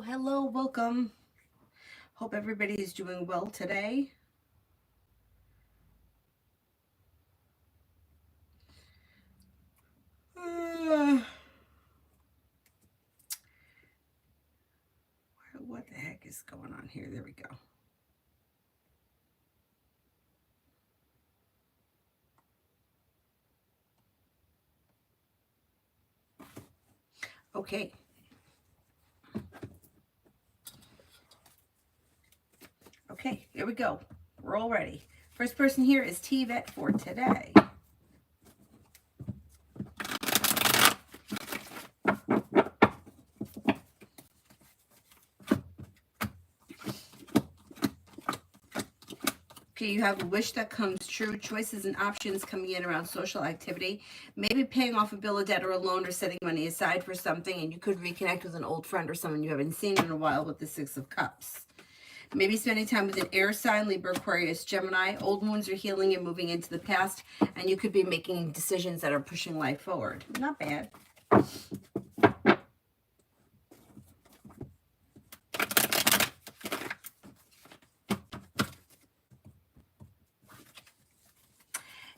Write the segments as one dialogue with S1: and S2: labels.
S1: Hello, welcome. Hope everybody is doing well today. What the heck is going on here? There we go. Okay. Okay, here we go. We're all ready. First person here is T-Vet for today. Okay, you have a wish that comes true, choices and options coming in around social activity, maybe paying off a bill of debt or a loan or setting money aside for something, and you could reconnect with an old friend or someone you haven't seen in a while with the Six of Cups. Maybe spending time with an air sign, Libra, Aquarius, Gemini. Old wounds are healing and moving into the past, and you could be making decisions that are pushing life forward. Not bad.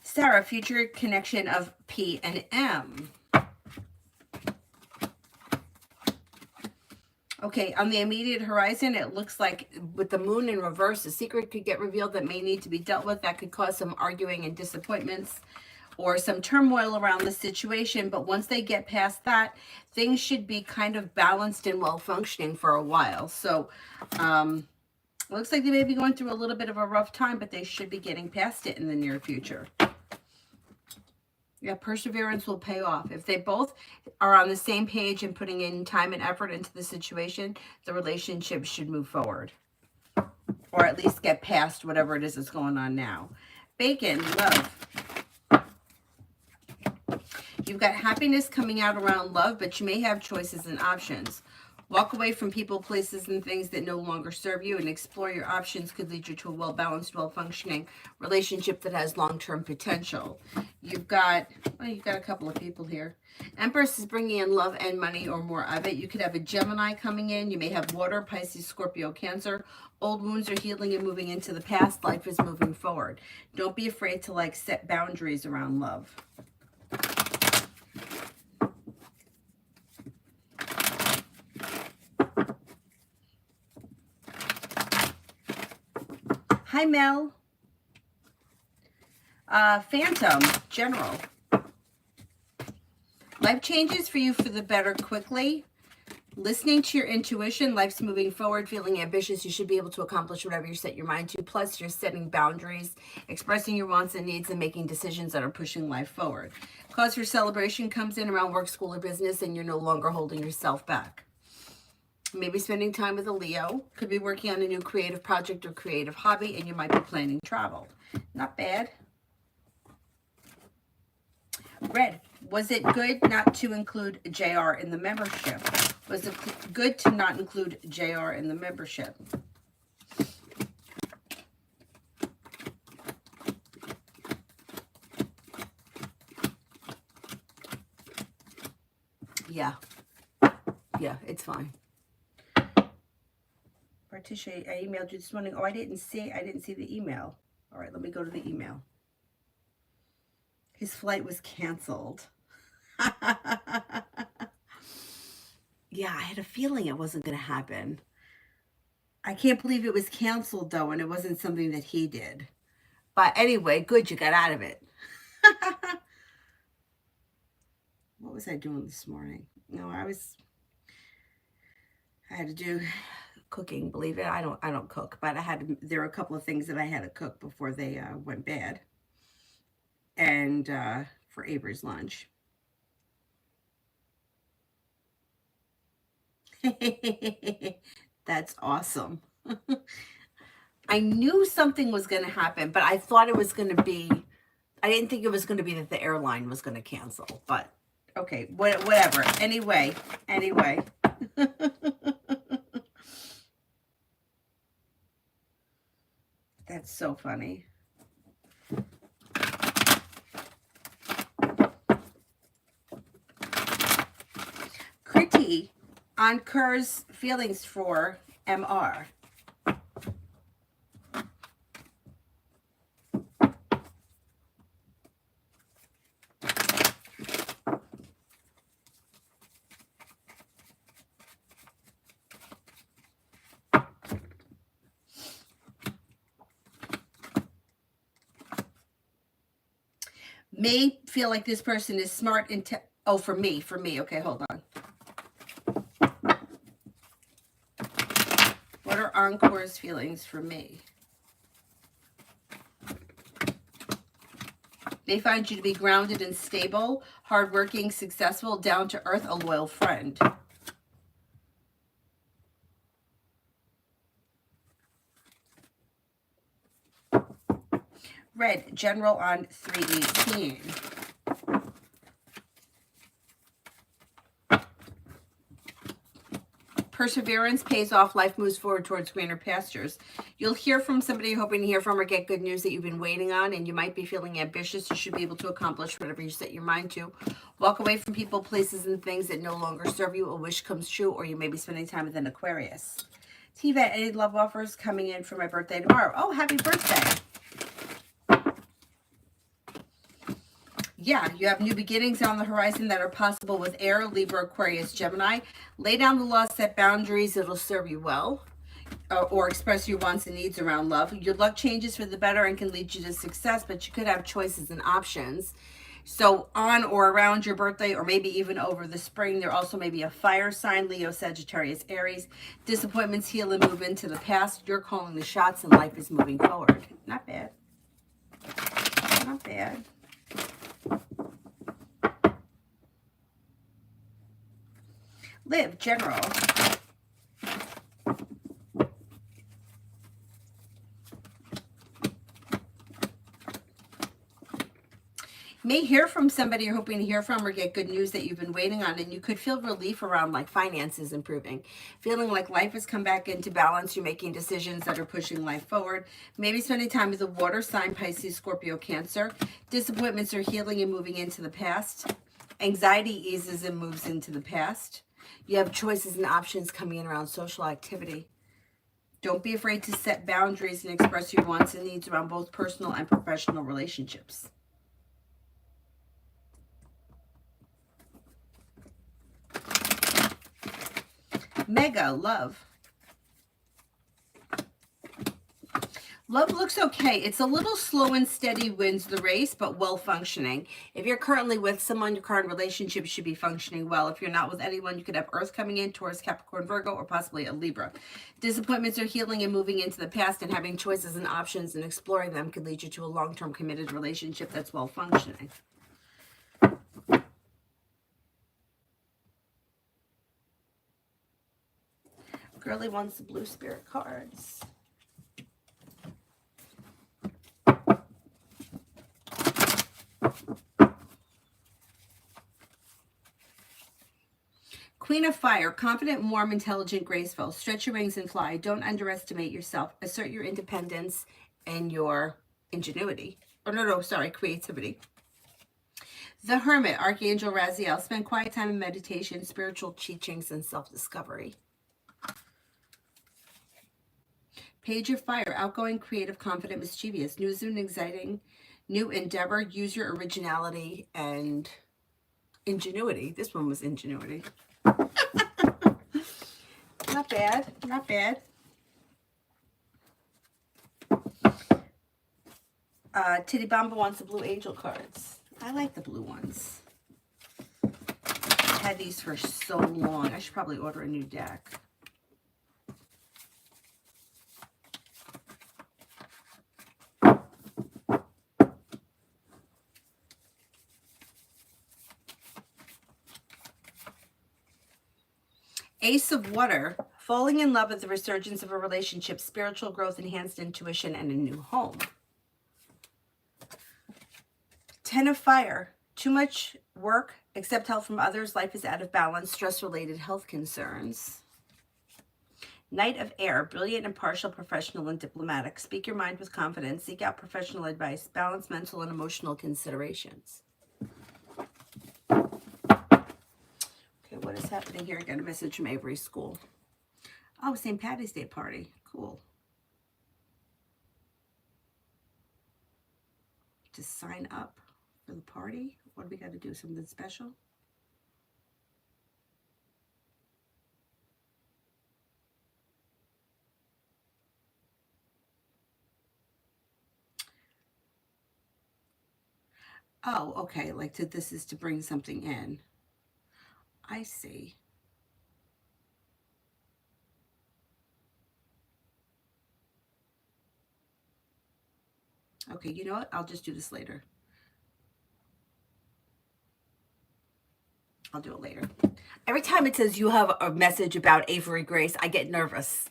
S1: Sarah, future connection of P and M. Okay, on the immediate horizon, it looks like with the moon in reverse, a secret could get revealed that may need to be dealt with. That could cause some arguing and disappointments or some turmoil around the situation. But once they get past that, things should be kind of balanced and well functioning for a while. So, looks like they may be going through a little bit of a rough time, but they should be getting past it in the near future. Yeah, perseverance will pay off. If they both are on the same page and putting in time and effort into the situation, the relationship should move forward. Or at least get past whatever it is that's going on now. Bacon, love. You've got happiness coming out around love, but you may have choices and options. Walk away from people, places, and things that no longer serve you and explore your options could lead you to a well-balanced, well-functioning relationship that has long-term potential. You've got a couple of people here. Empress is bringing in love and money or more of it. You could have a Gemini coming in. You may have water, Pisces, Scorpio, Cancer. Old wounds are healing and moving into the past. Life is moving forward. Don't be afraid to set boundaries around love. Hi, Mel. Phantom, General. Life changes for you for the better quickly. Listening to your intuition, life's moving forward, feeling ambitious. You should be able to accomplish whatever you set your mind to. Plus, you're setting boundaries, expressing your wants and needs, and making decisions that are pushing life forward. Cause for celebration comes in around work, school, or business, and you're no longer holding yourself back. Maybe spending time with a Leo. Could be working on a new creative project or creative hobby, and you might be planning travel. Not bad. Red, was it good not to include JR in the membership? Was it good to not include JR in the membership? Yeah. Yeah, it's fine. Partitia, I emailed you this morning. Oh, I didn't see the email. All right, let me go to the email. His flight was canceled. Yeah, I had a feeling it wasn't going to happen. I can't believe it was canceled, though, and it wasn't something that he did. But anyway, good, you got out of it. What was I doing this morning? No, I had to do cooking, believe it. I don't cook, but there were a couple of things that I had to cook before they went bad. And for Avery's lunch. That's awesome. I knew something was going to happen, but I thought it was going to be, I didn't think it was going to be that the airline was going to cancel, but okay, whatever. Anyway. That's so funny. Pretty. on Kerr's feelings for MR. May feel like this person is smart and oh, for me. Okay, hold on. What are Encore's feelings for me? They find you to be grounded and stable, hardworking, successful, down to earth, a loyal friend. Red, general on 318. Perseverance pays off. Life moves forward towards greener pastures. You'll hear from somebody you're hoping to hear from or get good news that you've been waiting on, and you might be feeling ambitious. You should be able to accomplish whatever you set your mind to. Walk away from people, places, and things that no longer serve you. A wish comes true, or you may be spending time with an Aquarius. T-Vet, any love offers coming in for my birthday tomorrow? Oh, happy birthday. Yeah, you have new beginnings on the horizon that are possible with Air, Libra, Aquarius, Gemini. Lay down the law, set boundaries. It'll serve you well. Or express your wants and needs around love. Your luck changes for the better and can lead you to success, but you could have choices and options. So on or around your birthday, or maybe even over the spring, there also may be a fire sign, Leo, Sagittarius, Aries. Disappointments heal and move into the past. You're calling the shots and life is moving forward. Not bad. Not bad. Live, general. May hear from somebody you're hoping to hear from or get good news that you've been waiting on, and you could feel relief around like finances improving, feeling like life has come back into balance. You're making decisions that are pushing life forward. Maybe spending time with a water sign, Pisces, Scorpio, Cancer. Disappointments are healing and moving into the past. Anxiety eases and moves into the past. You have choices and options coming in around social activity. Don't be afraid to set boundaries and express your wants and needs around both personal and professional relationships. Mega, love. Love looks okay. It's a little slow and steady wins the race, but well functioning. If you're currently with someone, your current relationship should be functioning well. If you're not with anyone, you could have Earth coming in, Taurus, Capricorn, Virgo, or possibly a Libra. Disappointments are healing and moving into the past, and having choices and options and exploring them could lead you to a long-term committed relationship that's well functioning. Girly wants the blue spirit cards. Queen of Fire, confident, warm, intelligent, graceful. Stretch your wings and fly. Don't underestimate yourself. Assert your independence and your ingenuity. Creativity. The Hermit, Archangel Raziel. Spend quiet time in meditation, spiritual teachings, and self-discovery. Page of Fire, outgoing, creative, confident, mischievous. News and exciting. New endeavor. Use your originality and ingenuity. This one was ingenuity. Not bad. Not bad. Titty Bamba wants the blue angel cards. I like the blue ones. I've had these for so long. I should probably order a new deck. Ace of Water, falling in love with the resurgence of a relationship, spiritual growth, enhanced intuition, and a new home. Ten of Fire, too much work, accept help from others, life is out of balance, stress-related health concerns. Knight of Air, brilliant, impartial, professional, and diplomatic. Speak your mind with confidence, seek out professional advice, balance mental and emotional considerations. Okay, what what is happening here? I got a message from Avery's school. Oh, St. Patty's Day party. Cool. To sign up for the party? What do we got to do? Something special? Oh, okay. Like this is to bring something in. I see. Okay, you know what? I'll just do this later. I'll do it later. Every time it says you have a message about Avery Grace, I get nervous.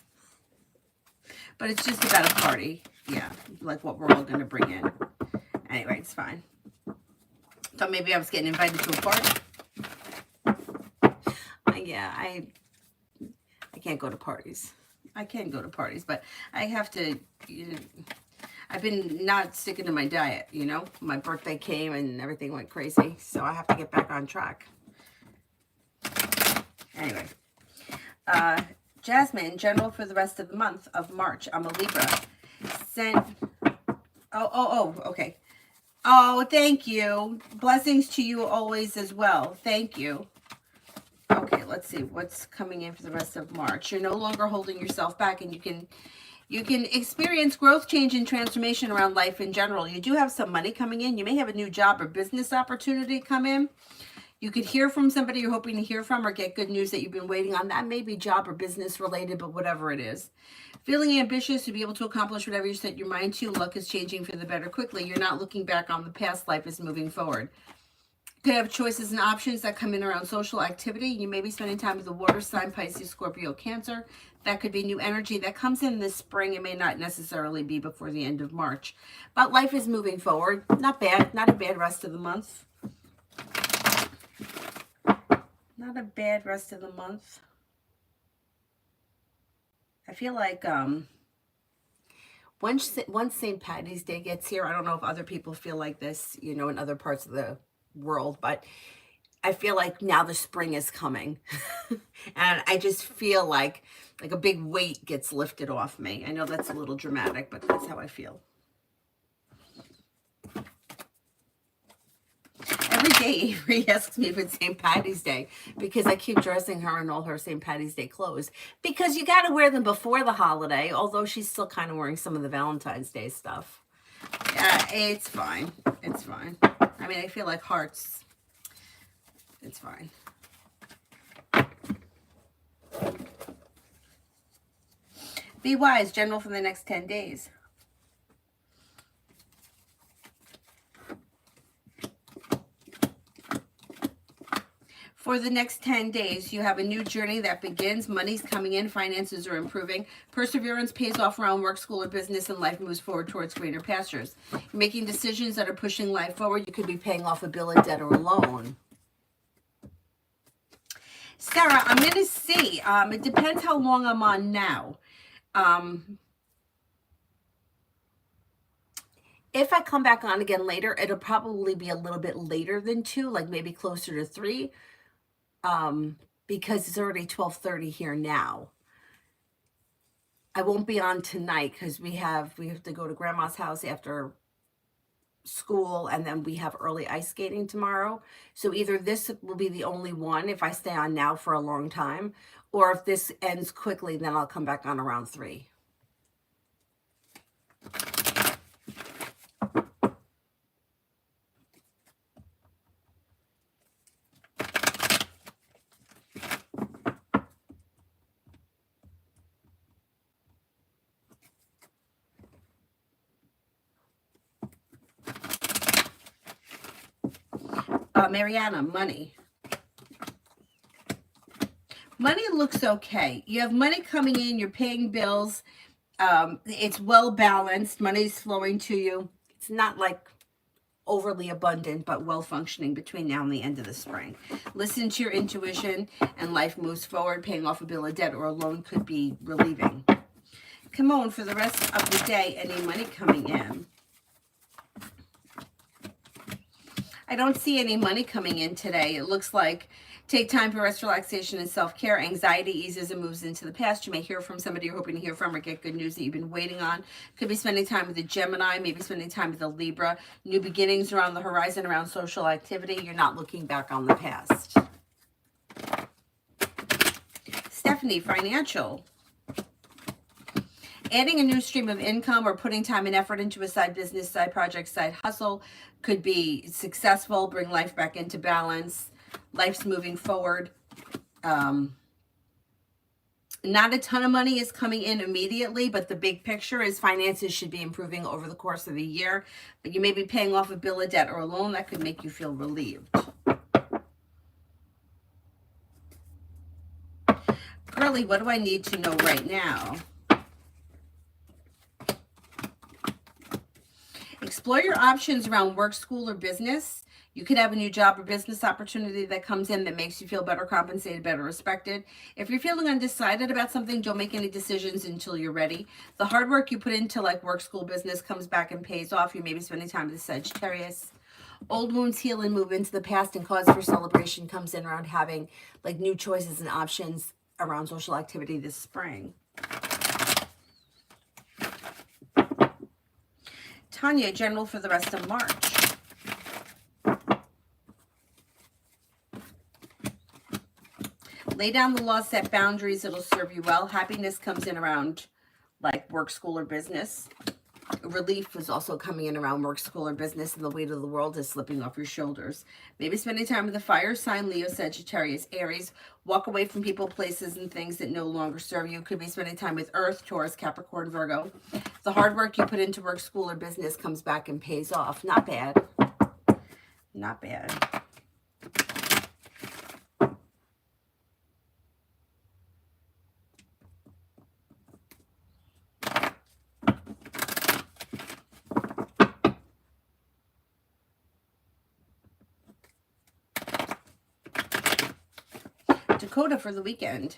S1: But it's just about a party. Yeah, like what we're all going to bring in. Anyway, it's fine. Thought maybe I was getting invited to a party. Yeah, I can't go to parties. I can go to parties, but I have to, I've been not sticking to my diet, you know. My birthday came and everything went crazy, so I have to get back on track. Anyway, Jasmine, general for the rest of the month of March. I'm a Libra. Sent, okay. Oh, thank you. Blessings to you always as well. Thank you. Okay, let's see what's coming in for the rest of March. You're no longer holding yourself back, and you can experience growth, change, and transformation around life in general. You do have some money coming in. You may have a new job or business opportunity come in. You could hear from somebody you're hoping to hear from, or get good news that you've been waiting on. That may be job or business related, but whatever it is. Feeling ambitious to be able to accomplish whatever you set your mind to. Luck is changing for the better quickly. You're not looking back on the past. Life is moving forward. Could have choices and options that come in around social activity. You may be spending time with the water sign, Pisces, Scorpio, Cancer. That could be new energy that comes in this spring. It may not necessarily be before the end of March. But life is moving forward. Not bad. Not a bad rest of the month. Not a bad rest of the month. I feel like once St. Patty's Day gets here, I don't know if other people feel like this, you know, in other parts of the world, but I feel like now the spring is coming. And I just feel like a big weight gets lifted off me. I know that's a little dramatic, but that's how I feel. Every day Avery asks me if it's St. Patty's Day, because I keep dressing her in all her St. Patty's Day clothes, because you got to wear them before the holiday, although she's still kind of wearing some of the Valentine's Day stuff. Yeah, it's fine. It's fine. I mean, I feel like hearts. It's fine. Be wise, general, for the next 10 days. For the next 10 days, you have a new journey that begins. Money's coming in. Finances are improving. Perseverance pays off around work, school, or business, and life moves forward towards greener pastures. You're making decisions that are pushing life forward. You could be paying off a bill, a debt, or a loan. Sarah, I'm going to see. It depends how long I'm on now. If I come back on again later, it'll probably be a little bit later than 2, like maybe closer to 3. Because it's already 12:30 here now. I won't be on tonight because we have to go to Grandma's house after school, and then we have early ice skating tomorrow. So either this will be the only one if I stay on now for a long time, or if this ends quickly, then I'll come back on around 3. Mariana, money. Money looks okay. You have money coming in. You're paying bills. It's well balanced. Money's flowing to you. It's not like overly abundant, but well functioning between now and the end of the spring. Listen to your intuition, and life moves forward. Paying off a bill of debt or a loan could be relieving. Come on, for the rest of the day, any money coming in. I don't see any money coming in today. It looks like take time for rest, relaxation, and self-care. Anxiety eases and moves into the past. You may hear from somebody you're hoping to hear from or get good news that you've been waiting on. Could be spending time with a Gemini, maybe spending time with a Libra. New beginnings are on the horizon around social activity. You're not looking back on the past. Stephanie, financial. Adding a new stream of income or putting time and effort into a side business, side project, side hustle could be successful, bring life back into balance. Life's moving forward. Not a ton of money is coming in immediately, but the big picture is finances should be improving over the course of the year. But you may be paying off a bill of debt or a loan that could make you feel relieved. Girly, what do I need to know right now? Explore your options around work, school, or business. You could have a new job or business opportunity that comes in that makes you feel better compensated, better respected. If you're feeling undecided about something, don't make any decisions until you're ready. The hard work you put into like work, school, business comes back and pays off. You may be spending time with the Sagittarius. Old wounds heal and move into the past, and cause for celebration comes in around having like new choices and options around social activity this spring. Tanya, general for the rest of March. Lay down the law, set boundaries, it'll serve you well. Happiness comes in around like work, school, or business. Relief is also coming in around work, school, or business, and the weight of the world is slipping off your shoulders. Maybe spending time with the fire sign, Leo, Sagittarius, Aries. Walk away from people, places, and things that no longer serve you. Could be spending time with Earth, Taurus, Capricorn, Virgo. The hard work you put into work, school, or business comes back and pays off. Not bad. Not bad. Dakota for the weekend.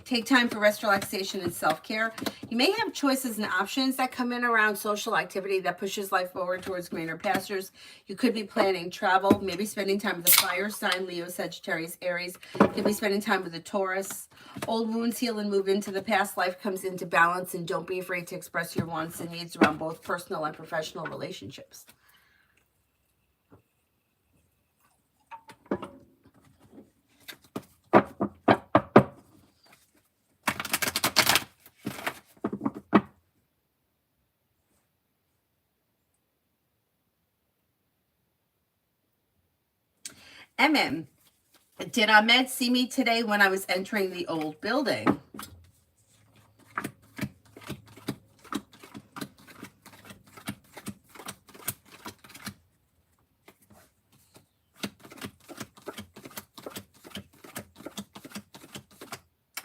S1: Take time for rest, relaxation, and self-care. You may have choices and options that come in around social activity that pushes life forward towards greener pastures. You could be planning travel, maybe spending time with the fire sign, Leo, Sagittarius, Aries. You could be spending time with the Taurus. Old wounds heal and move into the past. Life comes into balance, and don't be afraid to express your wants and needs around both personal and professional relationships. MM, did Ahmed see me today when I was entering the old building?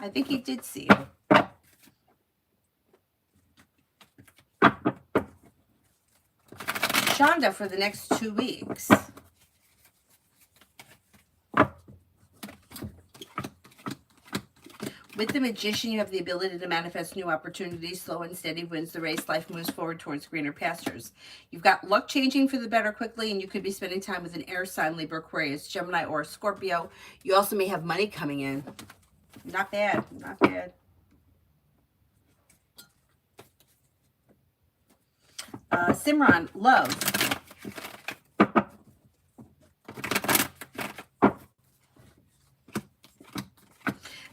S1: I think he did see you. Shonda for the next 2 weeks. With the Magician, you have the ability to manifest new opportunities. Slow and steady wins the race. Life moves forward towards greener pastures. You've got luck changing for the better quickly, and you could be spending time with an air sign, Libra, Aquarius, Gemini, or Scorpio. You also may have money coming in. Not bad. Not bad. Simran, love.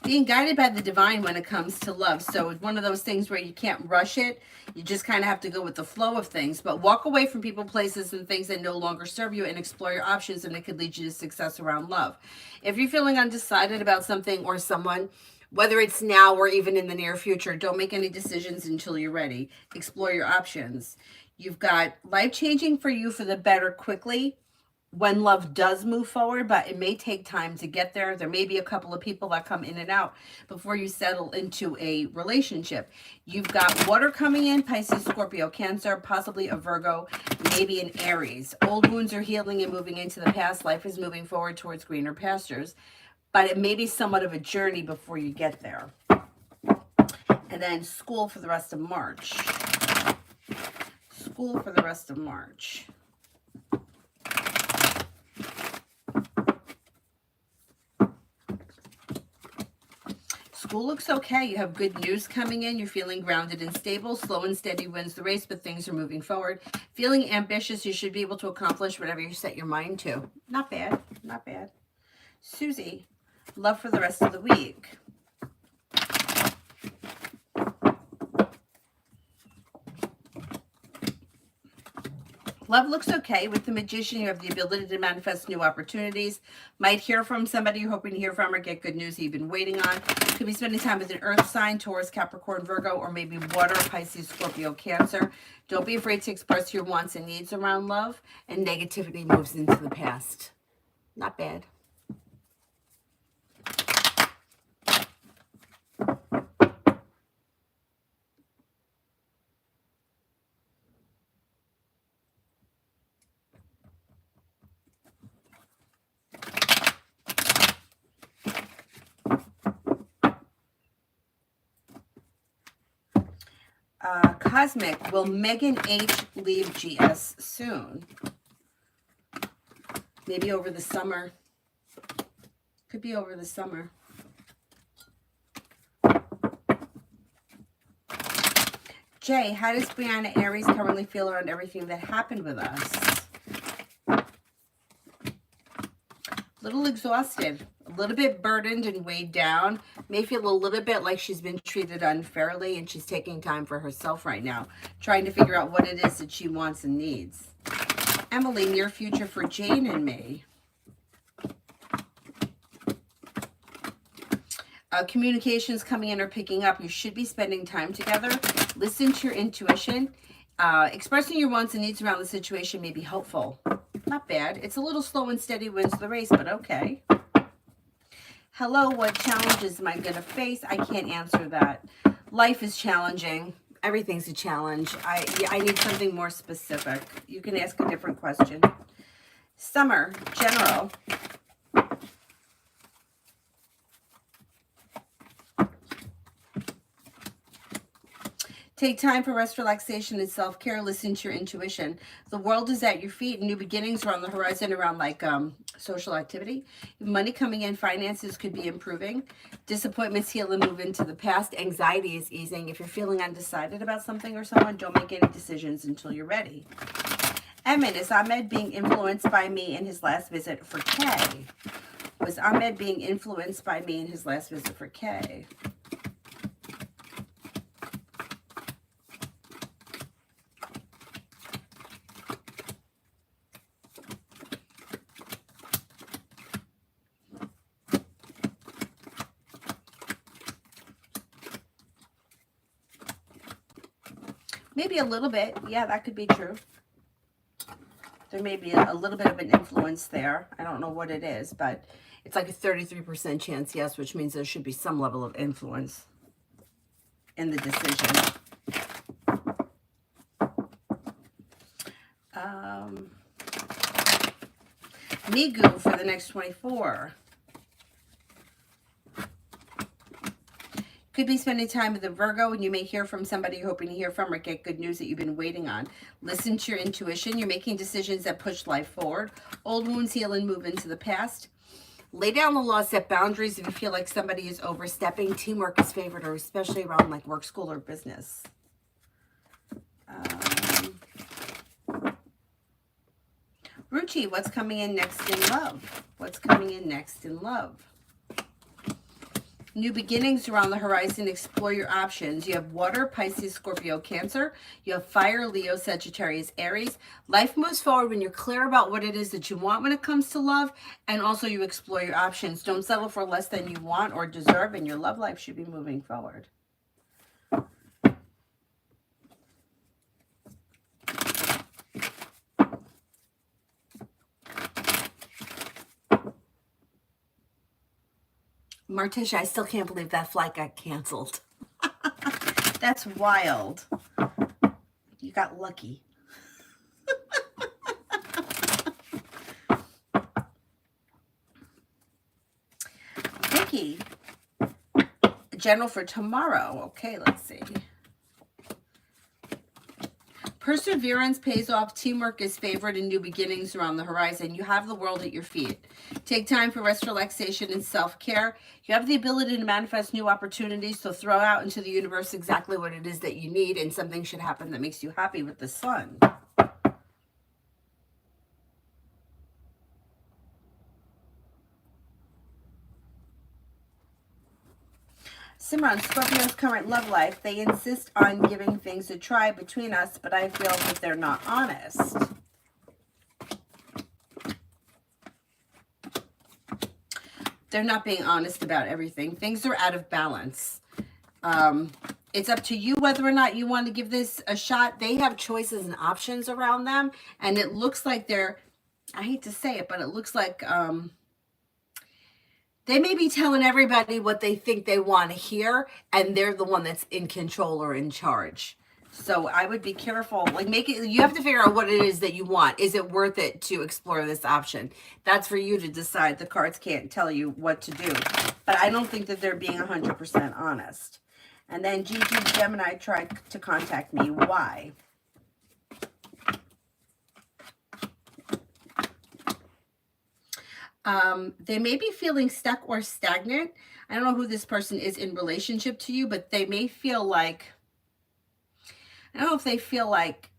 S1: Being guided by the divine when it comes to love. So it's one of those things where you can't rush it. You just kind of have to go with the flow of things. But walk away from people, places, and things that no longer serve you, and explore your options, and it could lead you to success around love. If you're feeling undecided about something or someone, whether it's now or even in the near future, don't make any decisions until you're ready. Explore your options. You've got life changing for you for the better quickly when love does move forward, but it may take time to get there. There may be a couple of people that come in and out before you settle into a relationship. You've got water coming in, Pisces, Scorpio, Cancer, possibly a Virgo, maybe an Aries. Old wounds are healing and moving into the past. Life is moving forward towards greener pastures, but it may be somewhat of a journey before you get there. And then school for the rest of March. School for the rest of March. School looks okay. You have good news coming in. You're feeling grounded and stable. Slow and steady wins the race, but things are moving forward. Feeling ambitious. You should be able to accomplish whatever you set your mind to. Not bad. Not bad. Susie, love for the rest of the week. Love looks okay. With the Magician, you have the ability to manifest new opportunities. Might hear from somebody you're hoping to hear from or get good news you've been waiting on. Could be spending time with an earth sign, Taurus, Capricorn, Virgo, or maybe water, Pisces, Scorpio, Cancer. Don't be afraid to express your wants and needs around love. And negativity moves into the past. Not bad. Cosmic, will Megan H. leave GS soon? Maybe over the summer. Could be over the summer. Jay, how does Brianna Aries currently feel around everything that happened with us? A little exhausted, a little bit burdened and weighed down. May feel a little bit like she's been treated unfairly and she's taking time for herself right now, trying to figure out what it is that she wants and needs. Emily, near future for Jane and me. Communications coming in or picking up. You should be spending time together. Listen to your intuition. Expressing your wants and needs around the situation may be helpful. Not bad. It's a little slow and steady wins the race, but okay. Hello, what challenges am I going to face? I can't answer that. Life is challenging. Everything's a challenge. I need something more specific. You can ask a different question. Summer, general. Take time for rest, relaxation, and self-care. Listen to your intuition. The world is at your feet. New beginnings are on the horizon around like social activity. Money coming in, finances could be improving. Disappointments heal and move into the past. Anxiety is easing. If you're feeling undecided about something or someone, don't make any decisions until you're ready. Emin, is Ahmed being influenced by me in his last visit for Kay? Was Ahmed being influenced by me in his last visit for Kay? Maybe a little bit. Yeah, that could be true. There may be a little bit of an influence there. I don't know what it is, but it's like a 33% chance, yes, which means there should be some level of influence in the decision. Migu for the next 24. Could be spending time with a Virgo, and you may hear from somebody you're hoping to hear from or get good news that you've been waiting on. Listen to your intuition. You're making decisions that push life forward. Old wounds heal and move into the past. Lay down the law, set boundaries if you feel like somebody is overstepping. Teamwork is favored, or especially around like work, school, or business. Ruchi, what's coming in next in love? What's coming in next in love? New beginnings are on the horizon. Explore your options. You have water, Pisces, Scorpio, Cancer. You have fire, Leo, Sagittarius, Aries. Life moves forward when you're clear about what it is that you want when it comes to love, and also you explore your options. Don't settle for less than you want or deserve, and your love life should be moving forward. Martisha, I still can't believe that flight got canceled. That's wild. You got lucky. Vicky, general for tomorrow. Okay, let's see. Perseverance pays off. Teamwork is favored and new beginnings are on the horizon. You have the world at your feet. Take time for rest, relaxation, and self-care. You have the ability to manifest new opportunities, so throw out into the universe exactly what it is that you need, and something should happen that makes you happy with the sun. Simran, Scorpio's current love life. They insist on giving things a try between us, but I feel that they're not honest. They're not being honest about everything. Things are out of balance. It's up to you whether or not you want to give this a shot. They have choices and options around them, and it looks like they're, I hate to say it, but it looks like they may be telling everybody what they think they want to hear, and they're the one that's in control or in charge. So I would be careful. Like, make it, you have to figure out what it is that you want. Is it worth it to explore this option? That's for you to decide. The cards can't tell you what to do. But I don't think that they're being 100% honest. And then Gigi Gemini tried to contact me. Why? They may be feeling stuck or stagnant. I don't know who this person is in relationship to you, but they may feel like, I don't know if they feel like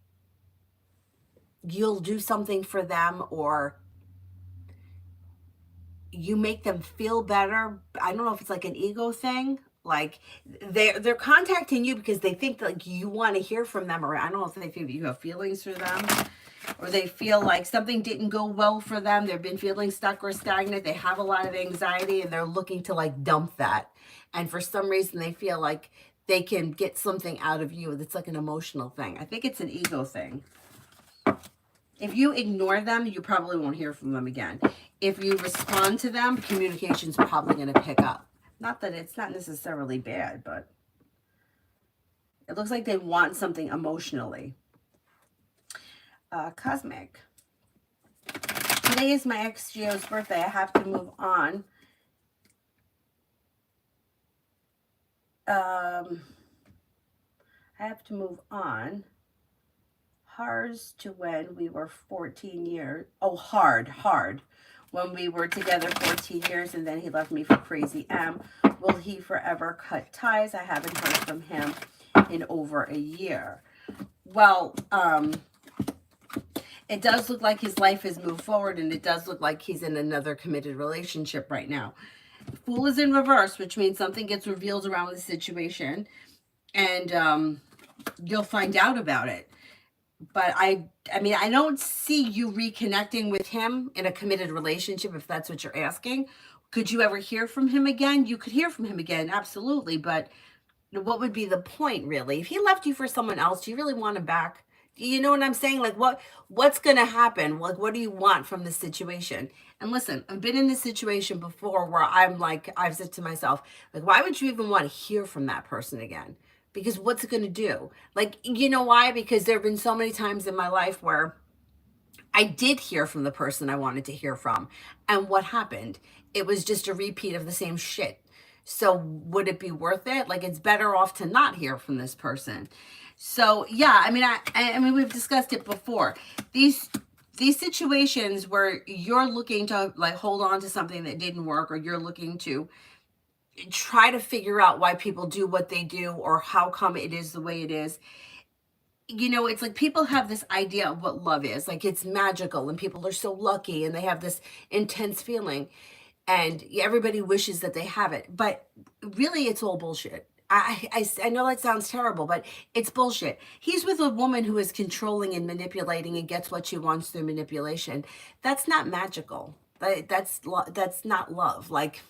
S1: you'll do something for them or you make them feel better. I don't know if it's like an ego thing. Like they're contacting you because they think that, like, you want to hear from them, or I don't know if they feel you have feelings for them, or they feel like something didn't go well for them. They've been feeling stuck or stagnant. They have a lot of anxiety and they're looking to like dump that. And for some reason they feel like they can get something out of you. That's like an emotional thing. I think it's an ego thing. If you ignore them, you probably won't hear from them again. If you respond to them, communication's probably going to pick up. Not that it's not necessarily bad, but it looks like they want something emotionally. Cosmic. Today is my ex Geo's birthday. I have to move on. I have to move on. Hars to when we were 14 years. Oh, hard. When we were together 14 years and then he left me for Crazy M. Will he forever cut ties? I haven't heard from him in over a year. Well, it does look like his life has moved forward, and it does look like he's in another committed relationship right now. Fool is in reverse, which means something gets revealed around the situation, and you'll find out about it. But I mean, I don't see you reconnecting with him in a committed relationship, if that's what you're asking. Could you ever hear from him again? You could hear from him again, absolutely. But what would be the point, really? If he left you for someone else, do you really want him back? You know what I'm saying? Like, what's going to happen? Like, what do you want from this situation? And listen, I've been in this situation before where I'm like, I've said to myself, like, why would you even want to hear from that person again? Because what's it going to do? Like, you know why? Because there have been so many times in my life where I did hear from the person I wanted to hear from. And what happened? It was just a repeat of the same shit. So would it be worth it? Like, it's better off to not hear from this person. So yeah, I mean, we've discussed it before. These situations where you're looking to like hold on to something that didn't work, or you're looking to try to figure out why people do what they do, or how come it is the way it is. You know, it's like people have this idea of what love is. Like, it's magical and people are so lucky and they have this intense feeling and everybody wishes that they have it. But really, it's all bullshit. I know that sounds terrible, but it's bullshit. He's with a woman who is controlling and manipulating and gets what she wants through manipulation. That's not magical. That's not love. Like,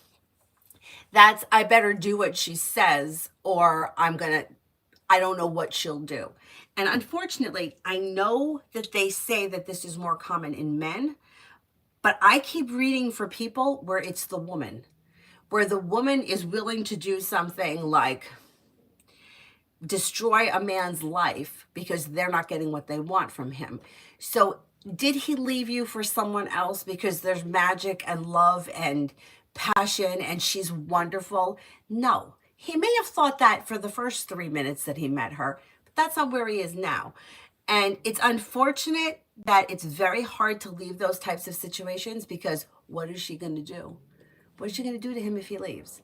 S1: that's, I better do what she says or I don't know what she'll do. And unfortunately, I know that they say that this is more common in men, but I keep reading for people where it's the woman, where the woman is willing to do something like destroy a man's life because they're not getting what they want from him. So did he leave you for someone else because there's magic and love and passion and she's wonderful? No. He may have thought that for the first 3 minutes that he met her, but that's not where he is now. And it's unfortunate that it's very hard to leave those types of situations, because what is she going to do? What is she going to do to him if he leaves?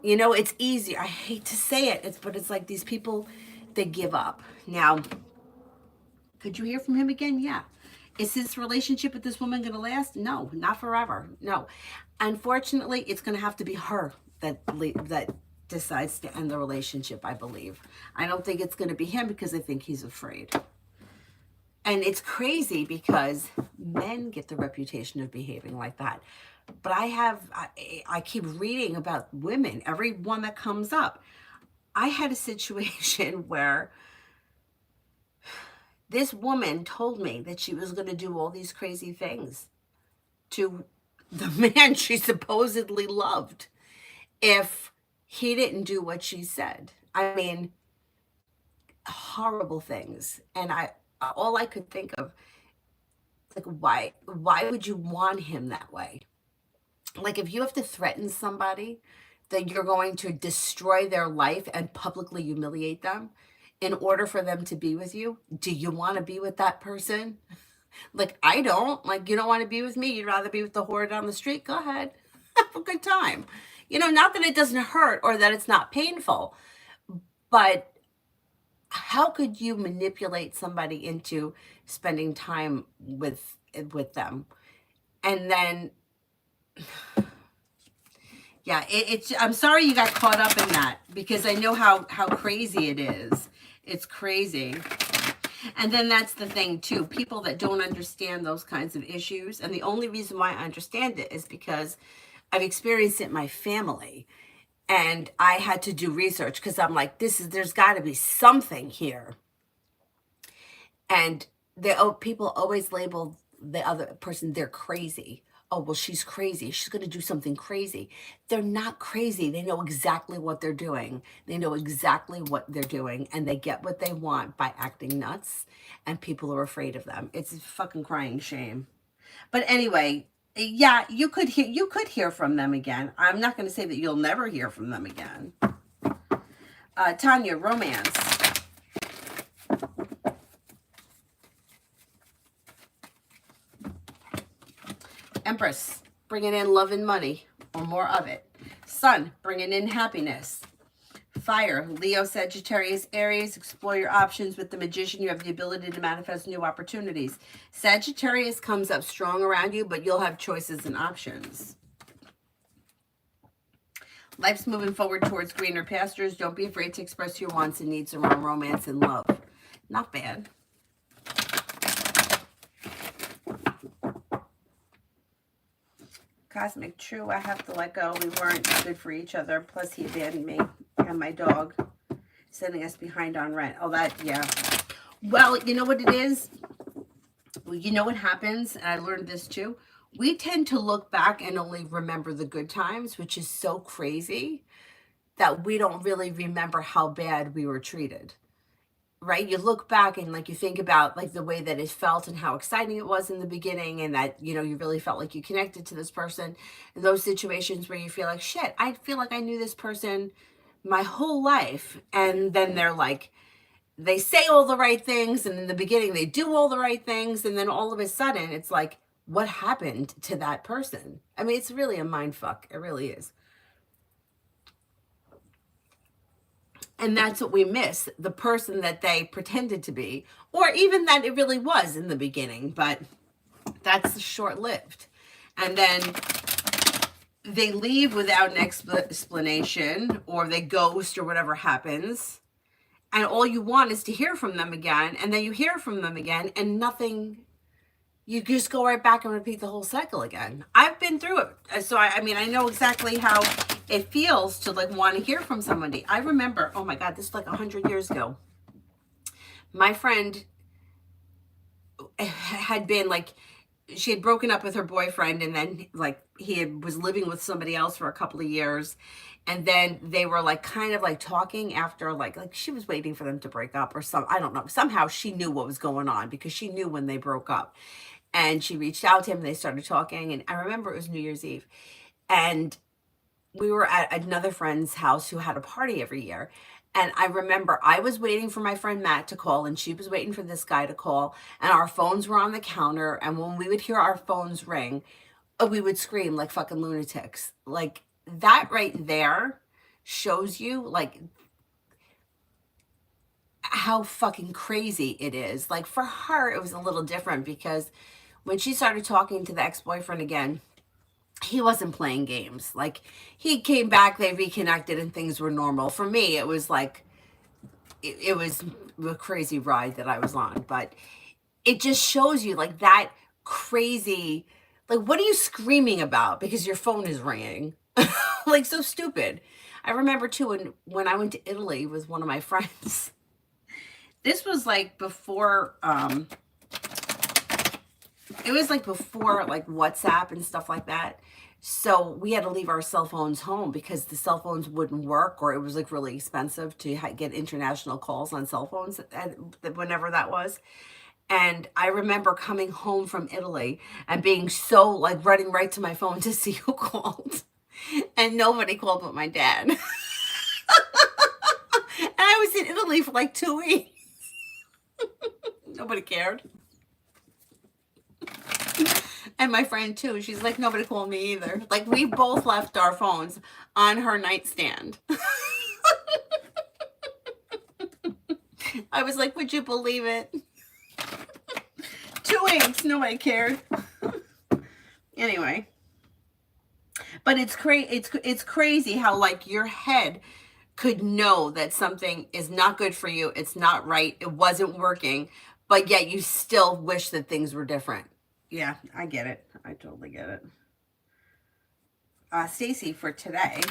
S1: You know, it's easy. I hate to say it, but it's like these people, they give up. Now, could you hear from him again? Yeah. Is his relationship with this woman going to last? No, not forever. No. Unfortunately, it's going to have to be her that decides to end the relationship, I believe. I don't think it's going to be him, because I think he's afraid. And it's crazy because men get the reputation of behaving like that. But I keep reading about women, every one that comes up. I had a situation where this woman told me that she was going to do all these crazy things to the man she supposedly loved if he didn't do what she said. I mean, horrible things. And all I could think of, like, why would you want him that way? Like, if you have to threaten somebody that you're going to destroy their life and publicly humiliate them in order for them to be with you, do you want to be with that person? Like, I don't. Like, you don't want to be with me? You'd rather be with the whore down the street? Go ahead. Have a good time. You know, not that it doesn't hurt or that it's not painful, but how could you manipulate somebody into spending time with them? And then, yeah, it's, I'm sorry you got caught up in that, because I know how crazy it is. It's crazy. And then that's the thing too, people that don't understand those kinds of issues. And the only reason why I understand it is because I've experienced it in my family. And I had to do research, because I'm like, there's got to be something here. And people always label the other person, they're crazy. Oh, well, she's crazy. She's going to do something crazy. They're not crazy. They know exactly what they're doing. They know exactly what they're doing, and they get what they want by acting nuts, and people are afraid of them. It's a fucking crying shame. But anyway, yeah, you could hear from them again. I'm not going to say that you'll never hear from them again. Tanya, romance. Empress, bringing in love and money, or more of it. Sun, bringing in happiness. Fire, Leo, Sagittarius, Aries, explore your options. With the Magician, you have the ability to manifest new opportunities. Sagittarius comes up strong around you, but you'll have choices and options. Life's moving forward towards greener pastures. Don't be afraid to express your wants and needs around romance and love. Not bad. Cosmic, true, I have to let go. We weren't good for each other. Plus, he abandoned me and my dog, sending us behind on rent. Oh, that, yeah. Well, you know what it is? Well, you know what happens? And I learned this too. We tend to look back and only remember the good times, which is so crazy that we don't really remember how bad we were treated. Right? You look back and like you think about like the way that it felt and how exciting it was in the beginning, and that, you know, you really felt like you connected to this person. In those situations where you feel like, shit, I feel like I knew this person my whole life. And then they're like, they say all the right things, and in the beginning they do all the right things, and then all of a sudden it's like, what happened to that person? I mean, it's really a mind fuck. It really is. And that's what we miss, the person that they pretended to be, or even that it really was in the beginning, but that's short-lived. And then they leave without an explanation, or they ghost, or whatever happens. And all you want is to hear from them again, and then you hear from them again, and nothing, you just go right back and repeat the whole cycle again. I've been through it. So, I mean, I know exactly how it feels to like want to hear from somebody. I remember, oh my God, this is like 100 years ago. My friend had been like, she had broken up with her boyfriend, and then like was living with somebody else for a couple of years. And then they were like kind of like talking after like she was waiting for them to break up or I don't know. Somehow she knew what was going on, because she knew when they broke up. And she reached out to him, and they started talking. And I remember it was New Year's Eve. And we were at another friend's house who had a party every year. And I remember I was waiting for my friend Matt to call, and she was waiting for this guy to call. And our phones were on the counter. And when we would hear our phones ring, we would scream like fucking lunatics. Like that right there shows you like how fucking crazy it is. Like for her, it was a little different because when she started talking to the ex-boyfriend again, he wasn't playing games. Like he came back, they reconnected, and things were normal. For me, it was like it was a crazy ride that I was on. But it just shows you like that crazy, like what are you screaming about because your phone is ringing? Like so stupid. I remember too when I went to Italy with one of my friends. This was like before it was like before like WhatsApp and stuff like that. So we had to leave our cell phones home because the cell phones wouldn't work, or it was like really expensive to get international calls on cell phones whenever that was. And I remember coming home from Italy and being so like running right to my phone to see who called. And nobody called but my dad. And I was in Italy for like 2 weeks. Nobody cared. And my friend too, she's like, nobody called me either. Like we both left our phones on her nightstand. I was like, would you believe it? 2 weeks, nobody cared. Anyway, but it's crazy how like your head could know that something is not good for you, it's not right, it wasn't working, but yet you still wish that things were different. Yeah, I get it. I totally get it. Stacy, for today,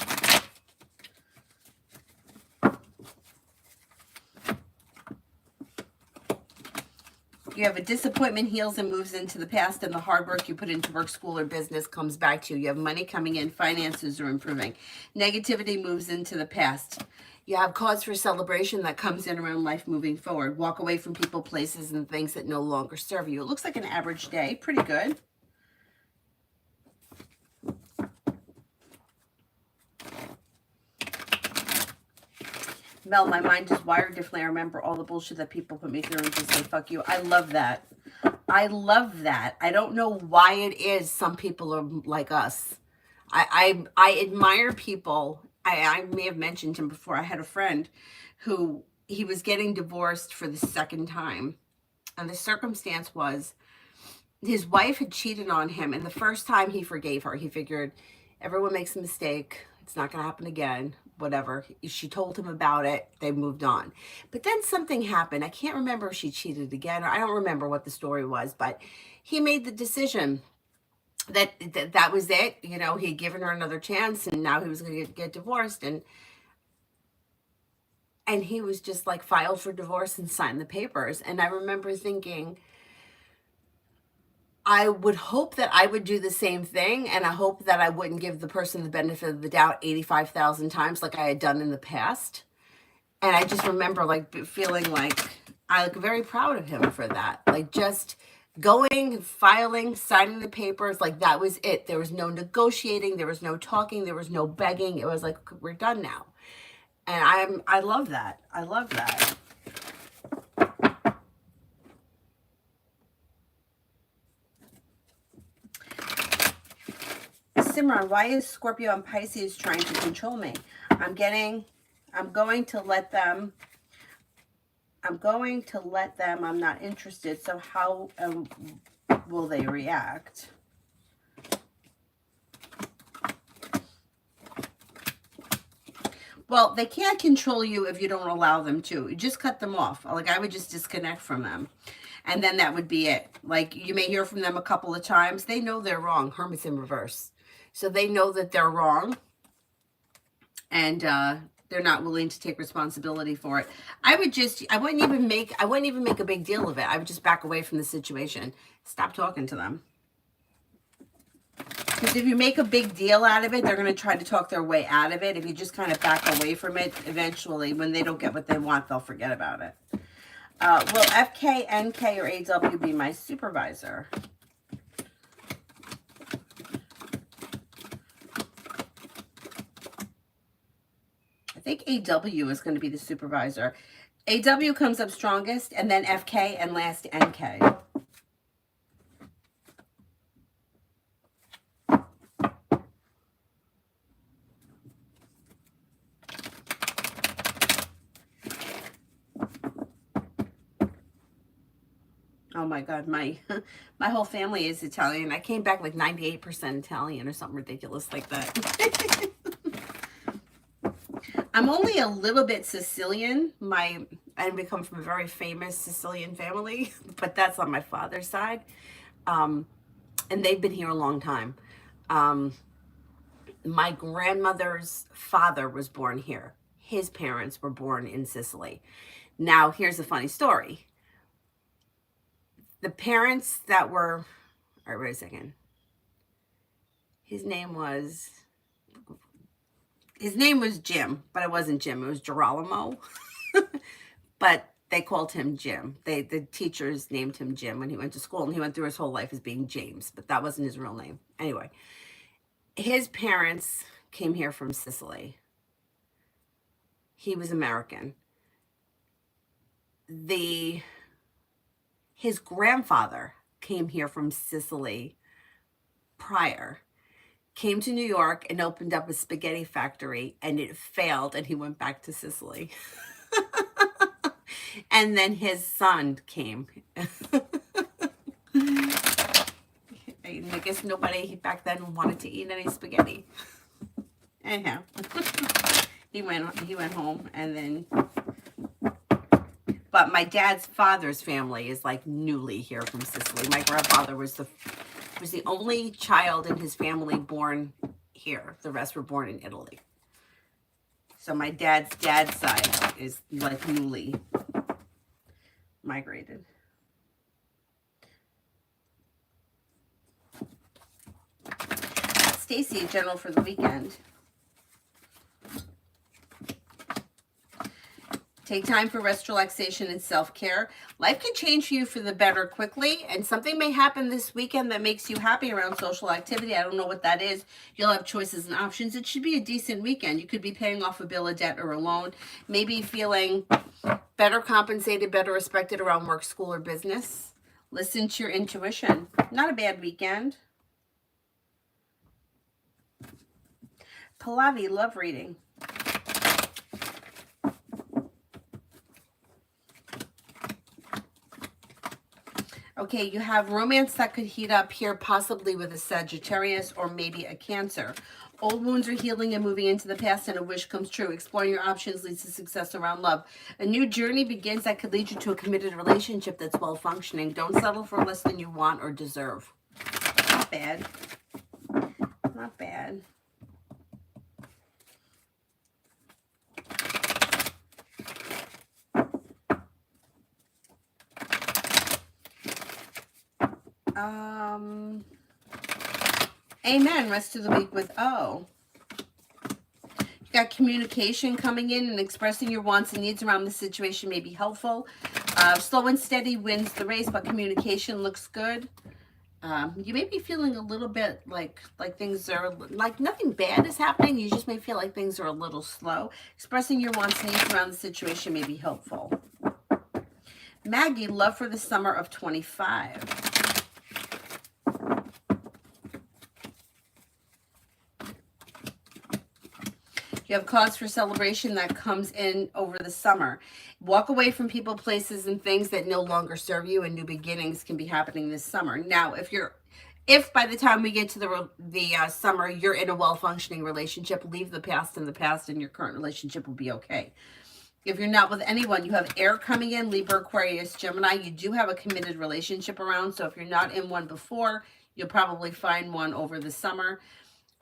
S1: you have a disappointment heals and moves into the past, and the hard work you put into work, school, or business comes back to you. You have money coming in, finances are improving. Negativity moves into the past. You have cause for celebration that comes in around life moving forward. Walk away from people, places, and things that no longer serve you. It looks like an average day. Pretty good. Mel, my mind is wired differently. I remember all the bullshit that people put me through and just say, fuck you. I love that. I love that. I don't know why it is some people are like us. I admire people. I may have mentioned him before. I had a friend who he was getting divorced for the second time. And the circumstance was his wife had cheated on him. And the first time he forgave her, he figured everyone makes a mistake. It's not going to happen again. Whatever. She told him about it. They moved on. But then something happened. I can't remember if she cheated again, or I don't remember what the story was, but he made the decision that was it. You know, he'd given her another chance, and now he was going to get divorced. And he was just like filed for divorce and signed the papers. And I remember thinking, I would hope that I would do the same thing, and I hope that I wouldn't give the person the benefit of the doubt 85,000 times like I had done in the past. And I just remember like feeling like I like very proud of him for that. Like just going, filing, signing the papers, like that was it. There was no negotiating, there was no talking, there was no begging. It was like, we're done now. And I love that. I love that. Simran, why is Scorpio and Pisces trying to control me? I'm going to let them. I'm not interested. So how will they react? Well, they can't control you if you don't allow them to. You just cut them off. Like I would just disconnect from them. And then that would be it. Like you may hear from them a couple of times. They know they're wrong. Hermit's in reverse. So they know that they're wrong. And they're not willing to take responsibility for it. I wouldn't even make a big deal of it. I would just back away from the situation. Stop talking to them. Because if you make a big deal out of it, they're going to try to talk their way out of it. If you just kind of back away from it, eventually, when they don't get what they want, they'll forget about it. Will FK, NK, or AW be my supervisor? I think AW is going to be the supervisor. AW comes up strongest, and then FK, and last NK. Oh my God, my whole family is Italian. I came back with 98% Italian or something ridiculous like that. I'm only a little bit Sicilian. I come from a very famous Sicilian family, but that's on my father's side. And they've been here a long time. My grandmother's father was born here. His parents were born in Sicily. Now, here's a funny story. The parents that were, all right, wait a second. His name was Jim, but it wasn't Jim. It was Girolamo. But they called him Jim. The teachers named him Jim when he went to school, and he went through his whole life as being James, but that wasn't his real name. Anyway, his parents came here from Sicily. He was American. His grandfather came here from Sicily prior, came to New York and opened up a spaghetti factory, and it failed, and he went back to Sicily. And then his son came. I guess nobody back then wanted to eat any spaghetti. Anyhow, he went home, and then. But my dad's father's family is like newly here from Sicily. My grandfather was the only child in his family born here. The rest were born in Italy. So my dad's side is like newly migrated. Stacy, general for the weekend. Take time for rest, relaxation, and self-care. Life can change for you for the better quickly, and something may happen this weekend that makes you happy around social activity. I don't know what that is. You'll have choices and options. It should be a decent weekend. You could be paying off a bill, a debt, or a loan. Maybe feeling better compensated, better respected around work, school, or business. Listen to your intuition. Not a bad weekend. Pallavi, love reading. Okay, you have romance that could heat up here, possibly with a Sagittarius or maybe a Cancer. Old wounds are healing and moving into the past, and a wish comes true. Exploring your options leads to success around love. A new journey begins that could lead you to a committed relationship that's well functioning. Don't settle for less than you want or deserve. Not bad. Not bad. Amen. Rest of the week with O. You got communication coming in, and expressing your wants and needs around the situation may be helpful. Slow and steady wins the race, but communication looks good. You may be feeling a little bit like things are, like nothing bad is happening. You just may feel like things are a little slow. Expressing your wants and needs around the situation may be helpful. Maggie, love for the summer of 25. You have cause for celebration that comes in over the summer. Walk away from people, places, and things that no longer serve you, and new beginnings can be happening this summer. Now, if by the time we get to the summer, you're in a well-functioning relationship, leave the past in the past, and your current relationship will be okay. If you're not with anyone, you have air coming in, Libra, Aquarius, Gemini. You do have a committed relationship around, so if you're not in one before, you'll probably find one over the summer.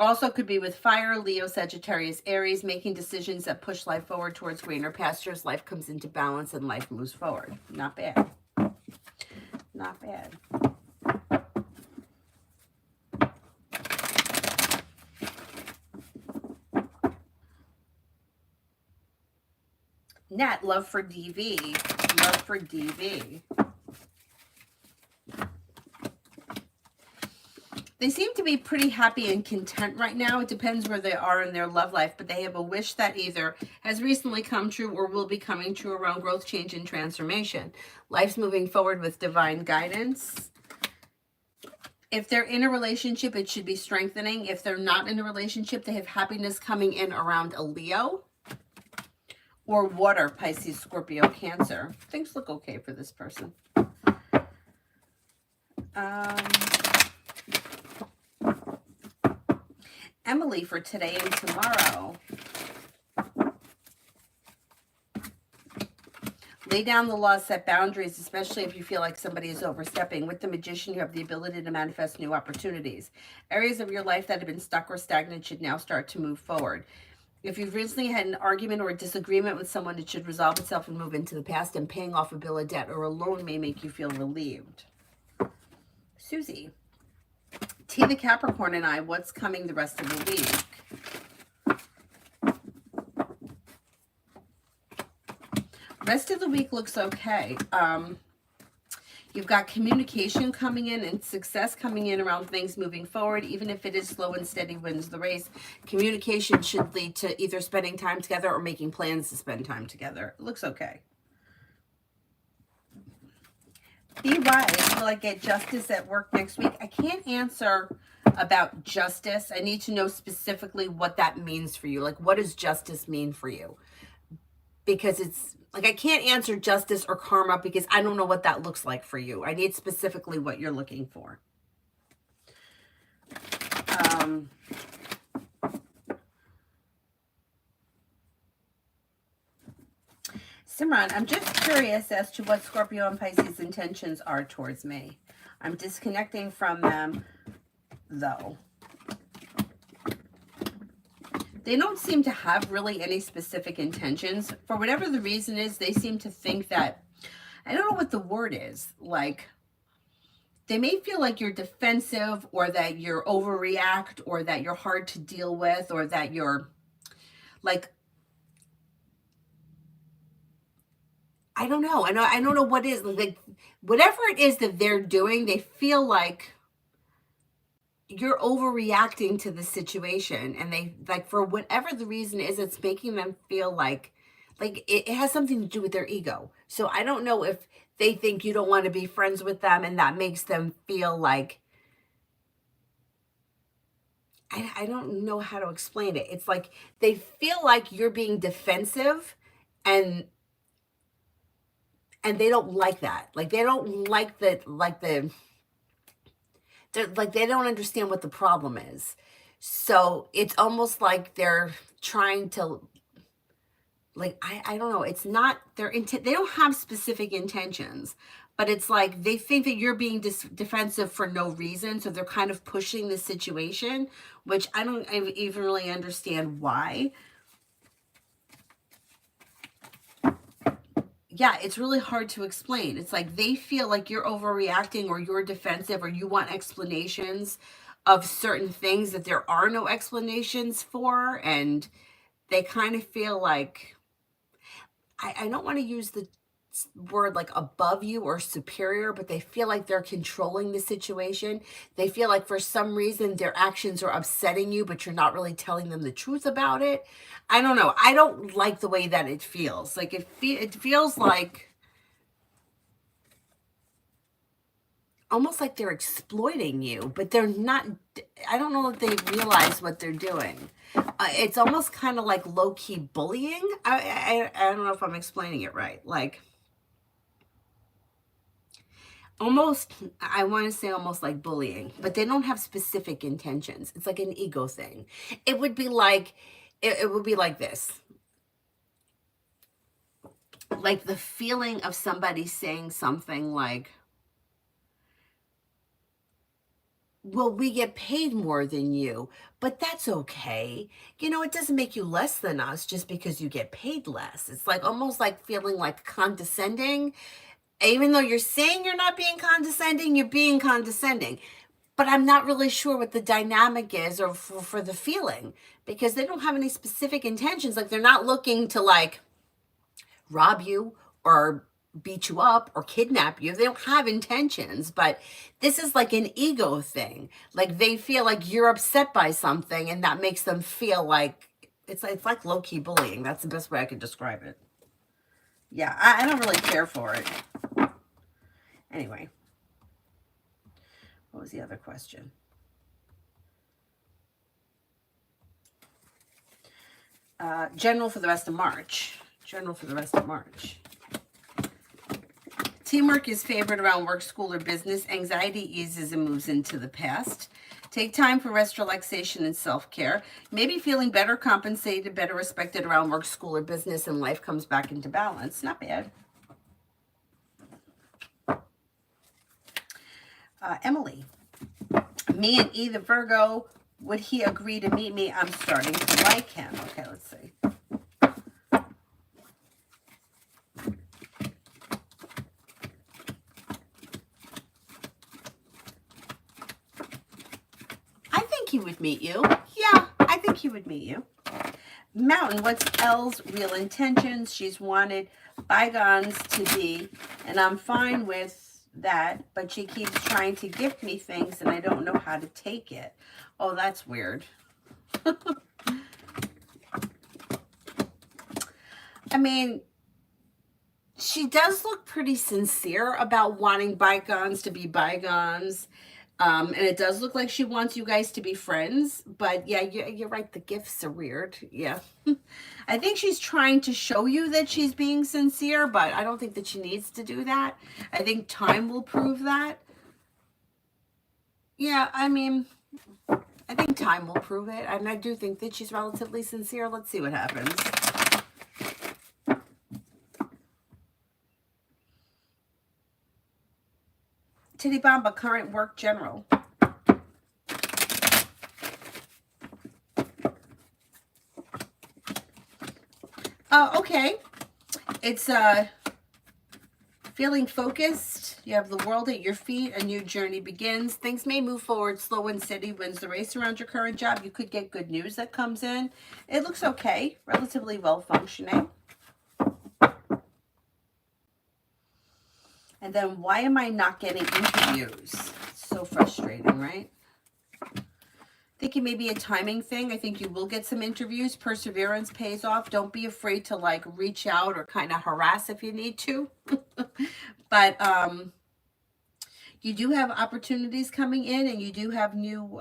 S1: Also could be with fire, Leo, Sagittarius, Aries, making decisions that push life forward towards greener pastures. Life comes into balance and life moves forward. Not bad. Not bad. Nat, love for DV. Love for DV. They seem to be pretty happy and content right now. It depends where they are in their love life, but they have a wish that either has recently come true or will be coming true around growth, change, and transformation. Life's moving forward with divine guidance. If they're in a relationship, it should be strengthening. If they're not in a relationship, they have happiness coming in around a Leo or water, Pisces, Scorpio, Cancer. Things look okay for this person. Emily for today and tomorrow. Lay down the law, set boundaries, especially if you feel like somebody is overstepping. With the Magician, you have the ability to manifest new opportunities. Areas of your life that have been stuck or stagnant should now start to move forward. If you've recently had an argument or a disagreement with someone, it should resolve itself and move into the past, and paying off a bill of debt or a loan may make you feel relieved. Susie. T the Capricorn and I, what's coming the rest of the week? Rest of the week looks okay. You've got communication coming in and success coming in around things moving forward. Even if it is slow and steady wins the race, communication should lead to either spending time together or making plans to spend time together. It looks okay. Be wise. Will I get justice at work next week? I can't answer about justice. I need to know specifically what that means for you. Like, what does justice mean for you? Because it's like, I can't answer justice or karma because I don't know what that looks like for you. I need specifically what you're looking for. Simran, I'm just curious as to what Scorpio and Pisces intentions are towards me. I'm disconnecting from them, though. They don't seem to have really any specific intentions. For whatever the reason is, they seem to think that, I don't know what the word is, like, they may feel like you're defensive or that you're overreact or that you're hard to deal with or that you're, like, I don't know. I don't know what it is. Like, whatever it is that they're doing, they feel like you're overreacting to the situation, and they, like, for whatever the reason is, it's making them feel like it has something to do with their ego. So I don't know if they think you don't want to be friends with them, and that makes them feel like, I don't know how to explain it. It's like they feel like you're being defensive, and they don't like that. Like, they don't like that, they don't understand what the problem is. So it's almost like they're trying to, like, I don't know. It's not their intent. They don't have specific intentions, but it's like they think that you're being defensive for no reason. So they're kind of pushing the situation, which I don't even really understand why. Yeah, it's really hard to explain. It's like they feel like you're overreacting or you're defensive or you want explanations of certain things that there are no explanations for. And they kind of feel like, I don't want to use the word like above you or superior, but they feel like they're controlling the situation. They feel like for some reason their actions are upsetting you, but you're not really telling them the truth about it. I don't know. I don't like the way that it feels. Like, it feels like almost like they're exploiting you, but they're not. I don't know if they realize what they're doing. It's almost kind of like low-key bullying. I don't know if I'm explaining it right. Like, almost, I want to say almost like bullying, but they don't have specific intentions. It's like an ego thing. It would be like, it would be like this. Like the feeling of somebody saying something like, well, we get paid more than you, but that's okay. You know, it doesn't make you less than us just because you get paid less. It's like almost like feeling like condescending. Even though you're saying you're not being condescending, you're being condescending. But I'm not really sure what the dynamic is or for the feeling, because they don't have any specific intentions. Like, they're not looking to, like, rob you or beat you up or kidnap you. They don't have intentions, but this is like an ego thing. Like they feel like you're upset by something and that makes them feel like it's like low-key bullying. That's the best way I could describe it. Yeah, I don't really care for it. Anyway, what was the other question? General for the rest of March. General for the rest of March. Teamwork is favored around work, school, or business. Anxiety eases and moves into the past. Take time for rest, relaxation, and self-care. Maybe feeling better compensated, better respected around work, school, or business, and life comes back into balance. Not bad. Emily. Me and E the Virgo. Would he agree to meet me? I'm starting to like him. Okay, let's see. I think he would meet you. Yeah, I think he would meet you. Mountain, what's Elle's real intentions? She's wanted bygones to be, and I'm fine with that, but she keeps trying to gift me things and I don't know how to take it. Oh, that's weird. I mean, she does look pretty sincere about wanting bygones to be bygones. And it does look like she wants you guys to be friends. But yeah, you're right. The gifts are weird. Yeah. I think she's trying to show you that she's being sincere, but I don't think that she needs to do that. I think time will prove that. Yeah, I mean, I think time will prove it. And I do think that she's relatively sincere. Let's see what happens. Titty Bomba, current work, general. Okay. It's feeling focused. You have the world at your feet. A new journey begins. Things may move forward slow and steady. Wins the race around your current job. You could get good news that comes in. It looks okay. Relatively well functioning. And then why am I not getting interviews? It's so frustrating, right? I think it may be a timing thing. I think you will get some interviews. Perseverance pays off. Don't be afraid to like reach out or kind of harass if you need to. But you do have opportunities coming in and you do have new,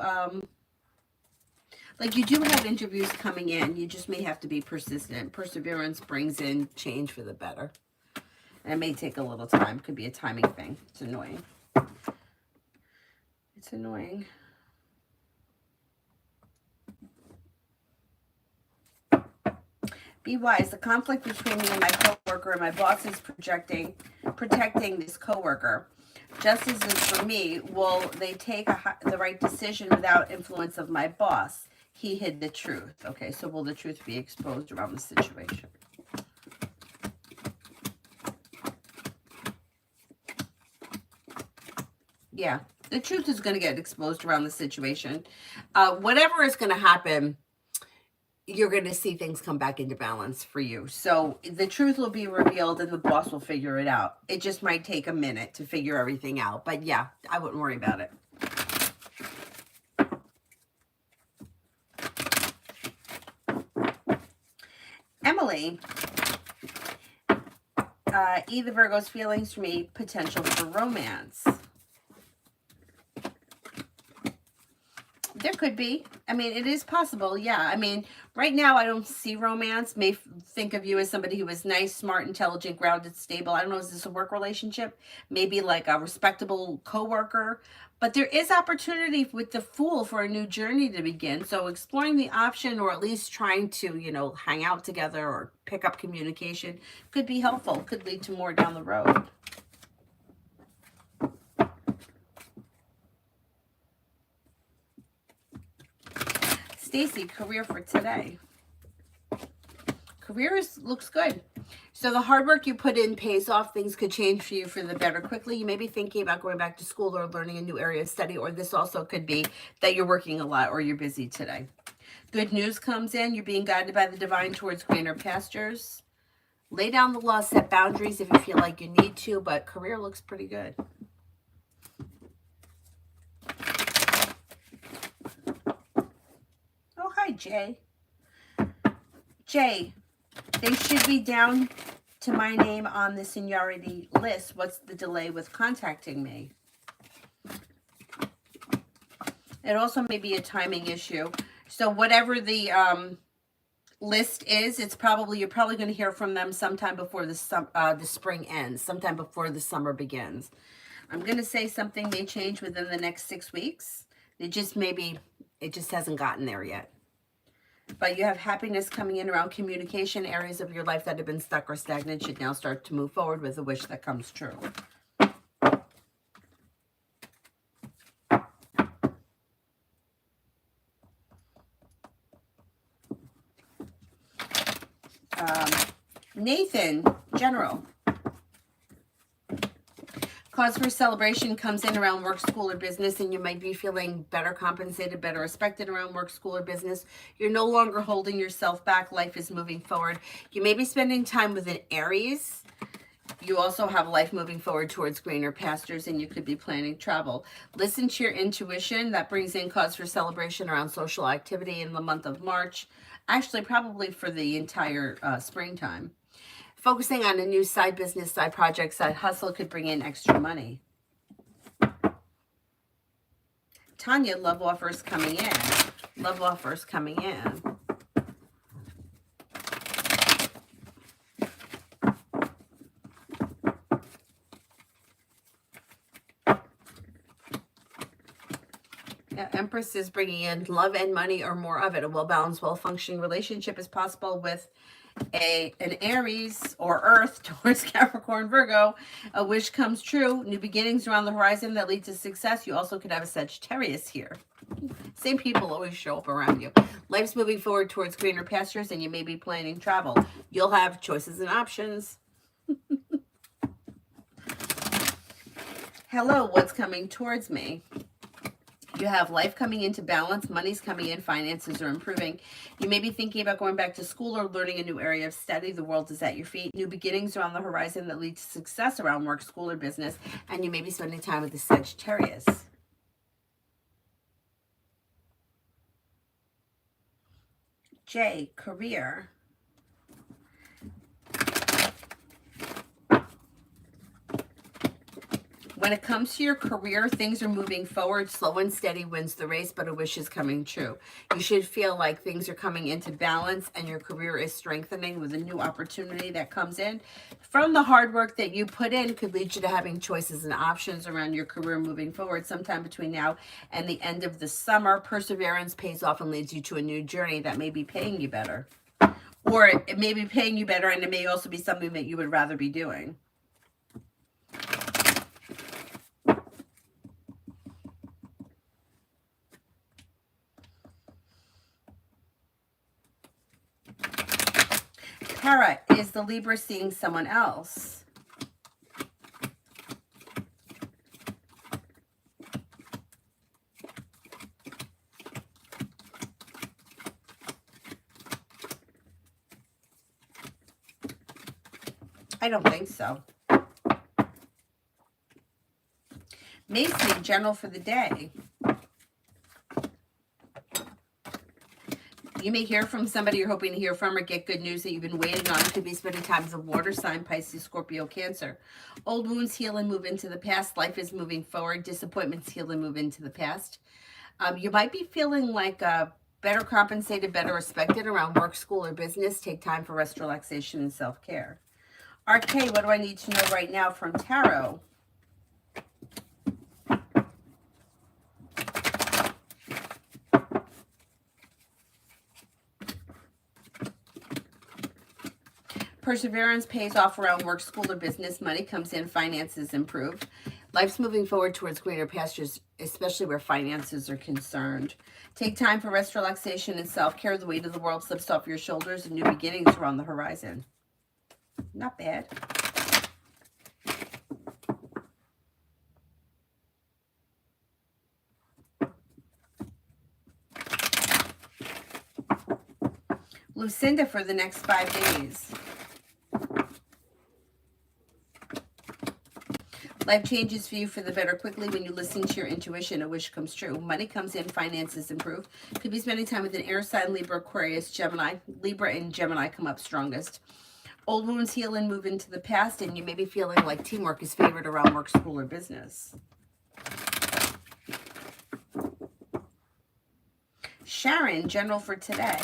S1: like you do have interviews coming in. You just may have to be persistent. Perseverance brings in change for the better. And it may take a little time. Could be a timing thing. It's annoying. It's annoying. Be wise. The conflict between me and my coworker and my boss is protecting this coworker. Justice is for me. Will they take the right decision without influence of my boss? He hid the truth. Okay, so will the truth be exposed around the situation? Yeah, the truth is going to get exposed around the situation. Whatever is going to happen, you're going to see things come back into balance for you. So the truth will be revealed and the boss will figure it out. It just might take a minute to figure everything out. But yeah, I wouldn't worry about it. Emily. Either Virgo's feelings for me, potential for romance. There could be. I mean, it is possible. Yeah. I mean, right now I don't see romance. May think of you as somebody who is nice, smart, intelligent, grounded, stable. I don't know. Is this a work relationship? Maybe like a respectable coworker. But there is opportunity with the Fool for a new journey to begin. So exploring the option or at least trying to, you know, hang out together or pick up communication could be helpful. Could lead to more down the road. Stacy, career for today. Career looks good. So the hard work you put in pays off. Things could change for you for the better quickly. You may be thinking about going back to school or learning a new area of study, or this also could be that you're working a lot or you're busy today. Good news comes in. You're being guided by the divine towards greener pastures. Lay down the law, set boundaries if you feel like you need to, but career looks pretty good. Oh, hi, Jay. Jay, they should be down to my name on the seniority list. What's the delay with contacting me? It also may be a timing issue. So whatever the list is, you're probably going to hear from them sometime before the spring ends, sometime before the summer begins. I'm going to say something may change within the next 6 weeks. It just hasn't gotten there yet. But you have happiness coming in around communication. Areas of your life that have been stuck or stagnant should now start to move forward with a wish that comes true. Nathan, general. Cause for celebration comes in around work, school, or business, and you might be feeling better compensated, better respected around work, school, or business. You're no longer holding yourself back. Life is moving forward. You may be spending time with an Aries. You also have life moving forward towards greener pastures, and you could be planning travel. Listen to your intuition. That brings in cause for celebration around social activity in the month of March. Actually, probably for the entire springtime. Focusing on a new side business, side project, side hustle could bring in extra money. Tanya, love offers coming in. Love offers coming in. Yeah, Empress is bringing in love and money or more of it. A well-balanced, well-functioning relationship is possible with an Aries or Earth towards Capricorn, Virgo. A wish comes true. New beginnings around the horizon that lead to success. You also could have a Sagittarius here. Same people always show up around you. Life's moving forward towards greener pastures, and you may be planning travel. You'll have choices and options. Hello, what's coming towards me? You have life coming into balance, money's coming in, finances are improving. You may be thinking about going back to school or learning a new area of study. The world is at your feet. New beginnings around the horizon that lead to success around work, school, or business. And you may be spending time with the Sagittarius. J, career. When it comes to your career, things are moving forward. Slow and steady wins the race, but a wish is coming true. You should feel like things are coming into balance and your career is strengthening with a new opportunity that comes in. From the hard work that you put in could lead you to having choices and options around your career moving forward sometime between now and the end of the summer. Perseverance pays off and leads you to a new journey that may be paying you better. Or it may be paying you better, and it may also be something that you would rather be doing. Para, is the Libra seeing someone else? I don't think so. Macy, general for the day. You may hear from somebody you're hoping to hear from or get good news that you've been waiting on. Could be spending time with a water sign, Pisces, Scorpio, Cancer. Old wounds heal and move into the past. Life is moving forward. Disappointments heal and move into the past. You might be feeling like better compensated, better respected around work, school, or business. Take time for rest, relaxation, and self-care. RK, what do I need to know right now from Tarot? Perseverance pays off around work, school, or business. Money comes in, finances improve. Life's moving forward towards greener pastures, especially where finances are concerned. Take time for rest, relaxation, and self-care. The weight of the world slips off your shoulders and new beginnings are on the horizon. Not bad. Lucinda for the next 5 days. Life changes for you for the better quickly when you listen to your intuition. A wish comes true. Money comes in, finances improve. Could be spending time with an air sign, Libra, Aquarius, Gemini. Libra and Gemini come up strongest. Old wounds heal and move into the past, and you may be feeling like teamwork is favored around work, school, or business. Sharon, general for today.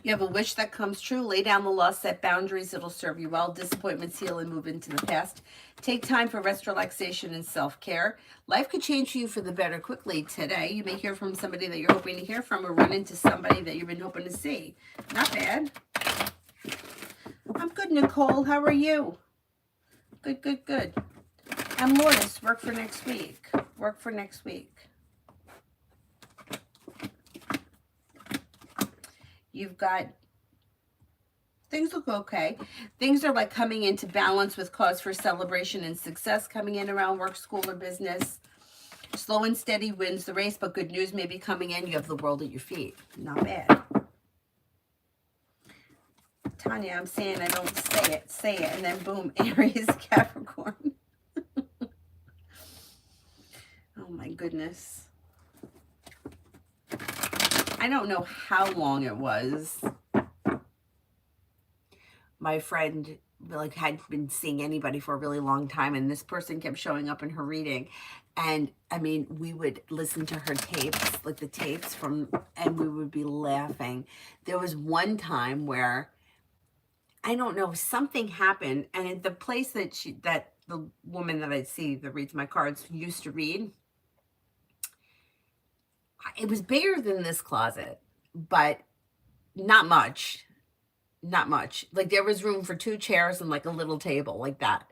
S1: You have a wish that comes true. Lay down the law, set boundaries. It'll serve you well. Disappointments heal and move into the past. Take time for rest, relaxation, and self-care. Life could change for you for the better quickly today. You may hear from somebody that you're hoping to hear from, or run into somebody that you've been hoping to see. Not bad. I'm good, Nicole. How are you? Good, good, good. And Lourdes, work for next week. Work for next week. You've got, things look okay. Things are like coming into balance with cause for celebration and success coming in around work, school, or business. Slow and steady wins the race, but good news may be coming in. You have the world at your feet. Not bad. Tanya, I'm saying I don't say it, and then boom, Aries, Capricorn. Oh my goodness. I don't know how long it was. My friend like had been seeing anybody for a really long time, and this person kept showing up in her reading. And I mean, we would listen to her tapes, like the tapes from, and we would be laughing. There was one time where, I don't know, something happened, and at the place that the woman that I see that reads my cards used to read, it was bigger than this closet, but not much. Not much. Like there was room for 2 chairs and like a little table like that.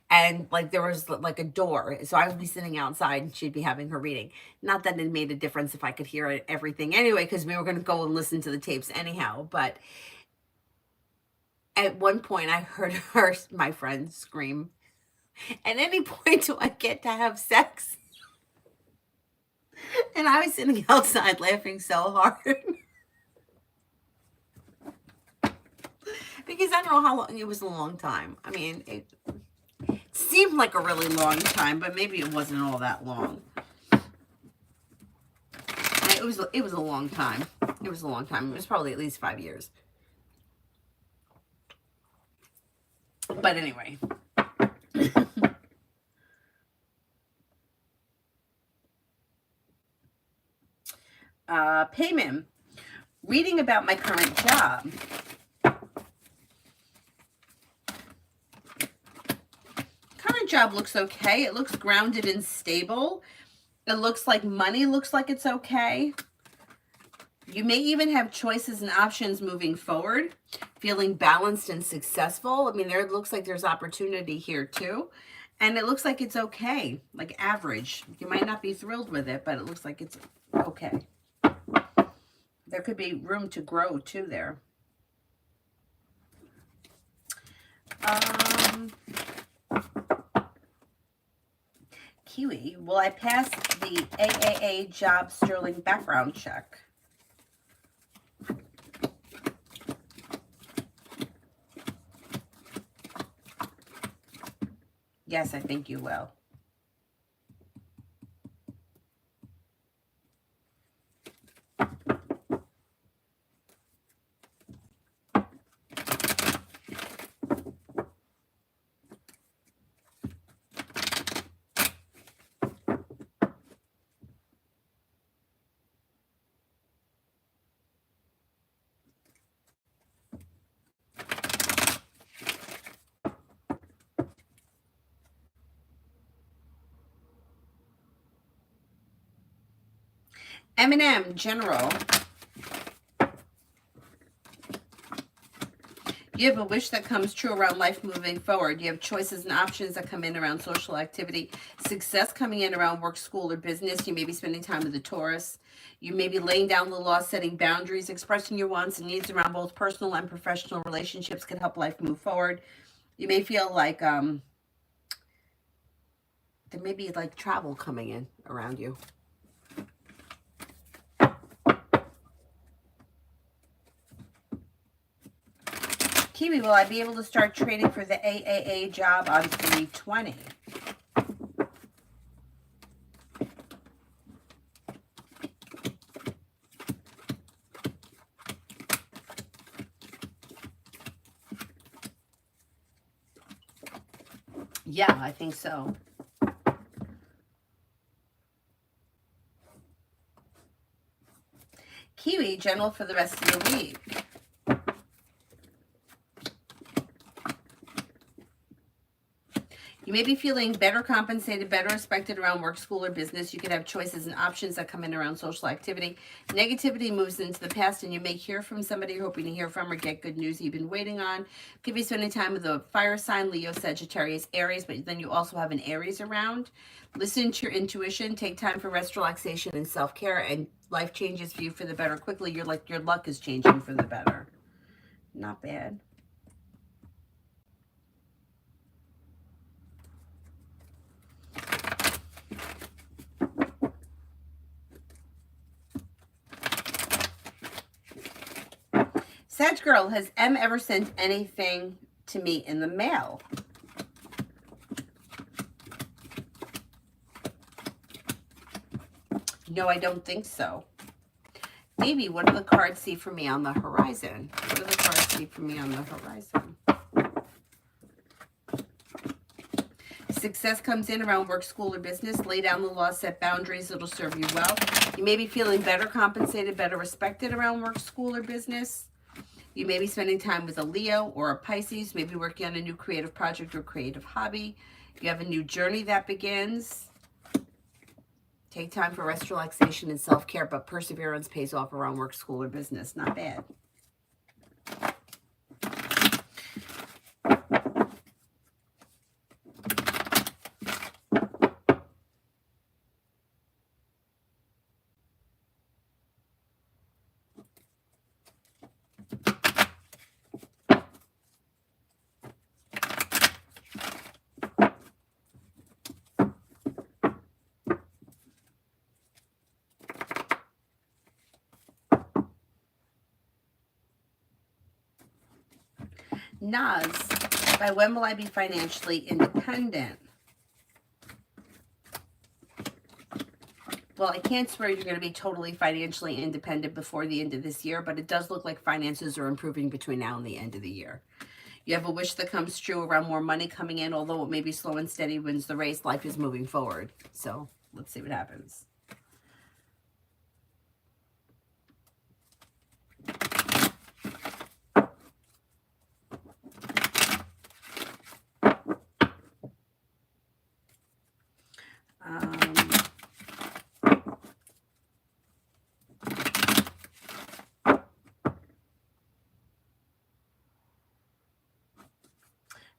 S1: And like there was like a door. So I would be sitting outside and she'd be having her reading. Not that it made a difference if I could hear everything anyway, because we were going to go and listen to the tapes anyhow. But at one point I heard my friend, scream, "At any point do I get to have sex?" And I was sitting outside laughing so hard. Because I don't know how long, it was a long time. I mean, it seemed like a really long time, but maybe it wasn't all that long. It was a long time. It was a long time. It was probably at least 5 years. But anyway. Payment. Reading about my current job. Current job looks okay. It looks grounded and stable. It looks like money looks like it's okay. You may even have choices and options moving forward. Feeling balanced and successful. I mean, it looks like there's opportunity here too. And it looks like it's okay. Like average. You might not be thrilled with it, but it looks like it's okay. There could be room to grow too there. Kiwi, will I pass the AAA job Sterling background check? Yes, I think you will. M&M, general. You have a wish that comes true around life moving forward. You have choices and options that come in around social activity. Success coming in around work, school, or business. You may be spending time with the Taurus. You may be laying down the law, setting boundaries, expressing your wants and needs around both personal and professional relationships can help life move forward. You may feel like there may be like travel coming in around you. Kiwi, will I be able to start training for the AAA job on 3/20? Yeah, I think so. Kiwi, general for the rest of the week. You may be feeling better compensated, better respected around work, school, or business. You could have choices and options that come in around social activity. Negativity moves into the past, and you may hear from somebody you're hoping to hear from or get good news you've been waiting on. Could be spending time with a fire sign, Leo, Sagittarius, Aries, but then you also have an Aries around. Listen to your intuition. Take time for rest, relaxation, and self-care, and life changes for you for the better quickly. Your luck is changing for the better. Not bad. Sag girl, has M ever sent anything to me in the mail? No, I don't think so. Maybe, what do the cards see for me on the horizon? What do the cards see for me on the horizon? Success comes in around work, school, or business. Lay down the law, set boundaries. It'll serve you well. You may be feeling better compensated, better respected around work, school, or business. You may be spending time with a Leo or a Pisces, maybe working on a new creative project or creative hobby. You have a new journey that begins. Take time for rest, relaxation, and self-care, but perseverance pays off around work, school, or business. Not bad. Nas, by when will I be financially independent? Well, I can't swear you're going to be totally financially independent before the end of this year, but it does look like finances are improving between now and the end of the year. You have a wish that comes true around more money coming in, although it may be slow and steady wins the race. Life is moving forward. So let's see what happens.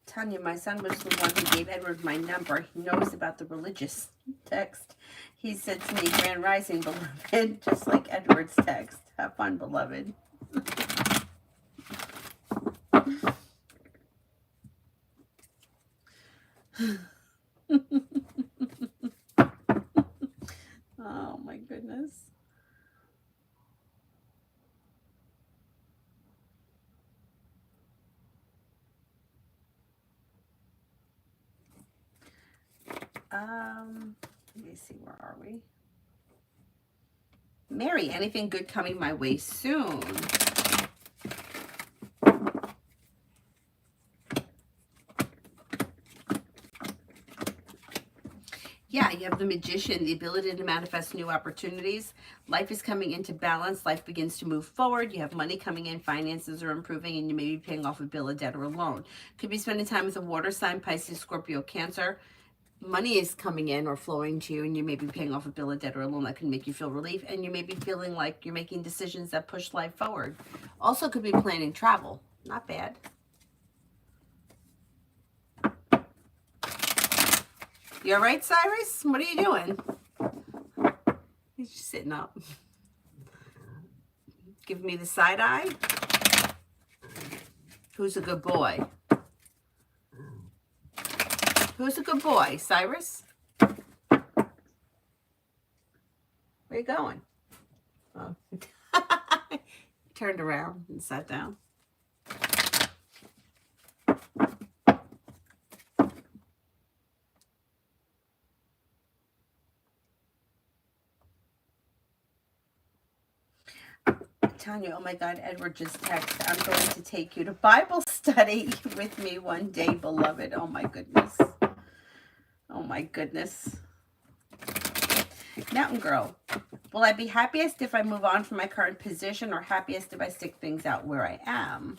S1: Tanya, my son was the one who gave Edward my number. He knows about the religious text. He said to me, Grand Rising, beloved, just like Edward's text. Have fun, beloved. Oh, my goodness. Let me see, where are we? Mary, anything good coming my way soon? Yeah, you have the Magician, the ability to manifest new opportunities. Life is coming into balance. Life begins to move forward. You have money coming in. Finances are improving, and you may be paying off a bill, a debt, or a loan. Could be spending time with a water sign, Pisces, Scorpio, Cancer. Money is coming in or flowing to you, and you may be paying off a bill, a debt, or a loan that can make you feel relief, and you may be feeling like you're making decisions that push life forward. Also could be planning travel. Not bad. You all right, Cyrus? What are you doing? He's just sitting up. Give me the side eye. Who's a good boy? Who's a good boy? Cyrus? Where you going? Oh. Turned around and sat down. Tanya, oh my God, Edward just texted, I'm going to take you to Bible study with me one day, beloved. Oh my goodness. Oh my goodness. Mountain Girl, will I be happiest if I move on from my current position or happiest if I stick things out where I am?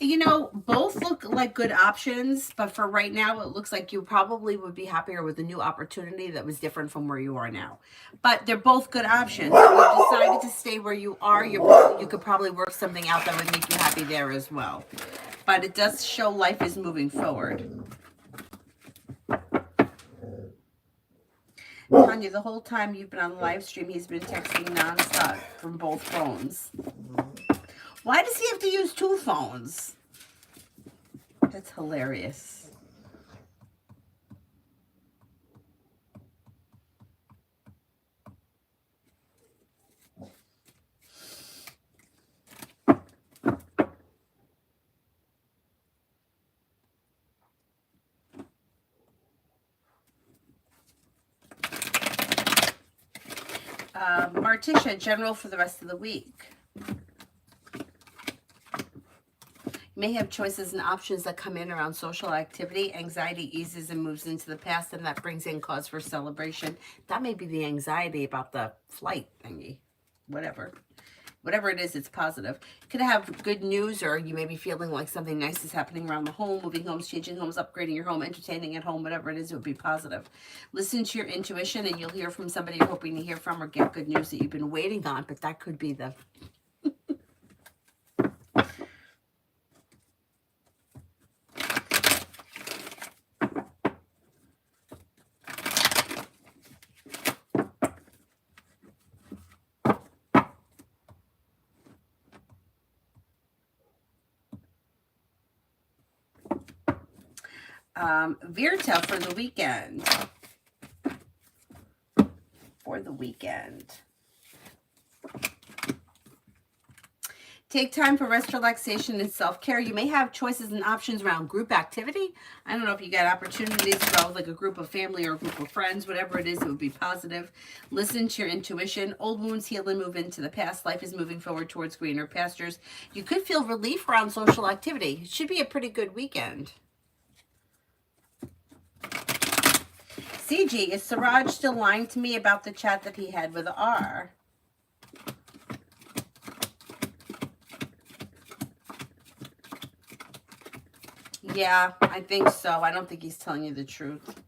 S1: You know, both look like good options, but for right now, it looks like you probably would be happier with a new opportunity that was different from where you are now. But they're both good options. If you decided to stay where you are, you could probably work something out that would make you happy there as well. But it does show life is moving forward. Tanya, the whole time you've been on the live stream, he's been texting nonstop from both phones. Why does he have to use two phones? That's hilarious. Martisha, general for the rest of the week. You may have choices and options that come in around social activity. Anxiety eases and moves into the past, and that brings in cause for celebration. That may be the anxiety about the flight thingy. Whatever it is, it's positive. You could have good news, or you may be feeling like something nice is happening around the home, moving homes, changing homes, upgrading your home, entertaining at home, whatever it is, it would be positive. Listen to your intuition, and you'll hear from somebody you're hoping to hear from, or get good news that you've been waiting on, but that could be the... Virta for the weekend. Take time for rest, relaxation, and self-care. You may have choices and options around group activity. I don't know if you got opportunities about like a group of family or a group of friends. Whatever it is, it would be positive. Listen to your intuition. Old wounds heal and move into the past. Life is moving forward towards greener pastures. You could feel relief around social activity. It should be a pretty good weekend. CG, is Siraj still lying to me about the chat that he had with R? Yeah, I think so. I don't think he's telling you the truth.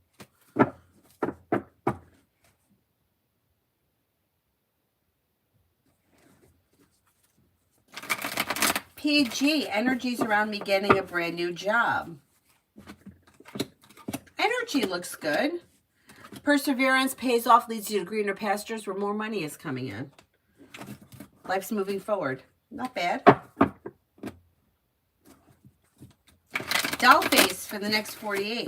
S1: PG, energies around me getting a brand new job. Energy looks good. Perseverance pays off, leads you to greener pastures where more money is coming in. Life's moving forward. Not bad. Doll face for the next 48.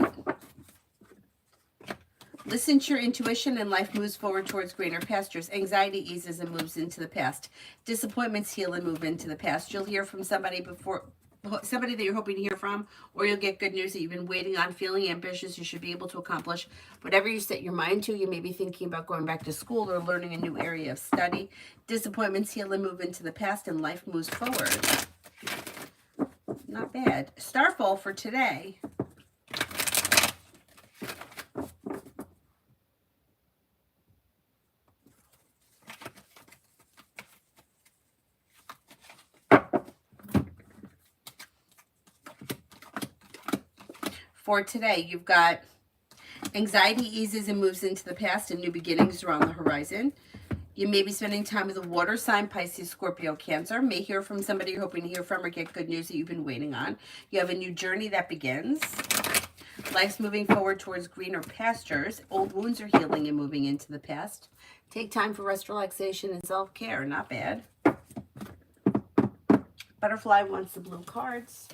S1: Listen to your intuition and life moves forward towards greener pastures. Anxiety eases and moves into the past. Disappointments heal and move into the past. You'll hear from somebody that you're hoping to hear from, or you'll get good news that you've been waiting on. Feeling ambitious, you should be able to accomplish whatever you set your mind to. You may be thinking about going back to school or learning a new area of study. Disappointments heal and move into the past, and life moves forward. Not bad. Starfall for today. For today, you've got anxiety eases and moves into the past, and new beginnings are on the horizon. You may be spending time with a water sign, Pisces, Scorpio, Cancer. May hear from somebody you're hoping to hear from, or get good news that you've been waiting on. You have a new journey that begins. Life's moving forward towards greener pastures. Old wounds are healing and moving into the past. Take time for rest, relaxation, and self-care. Not bad. Butterfly wants the blue cards.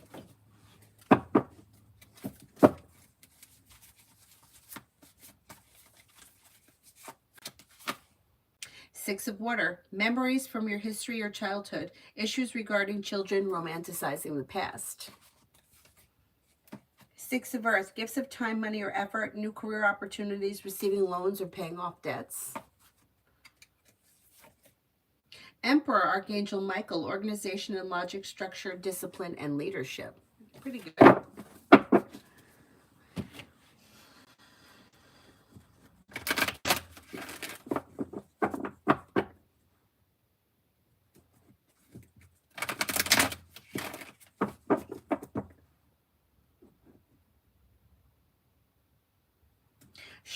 S1: Six of Water, memories from your history or childhood, issues regarding children romanticizing the past. Six of Earth, gifts of time, money, or effort, new career opportunities, receiving loans, or paying off debts. Emperor, Archangel Michael, organization and logic, structure, discipline, and leadership. Pretty good.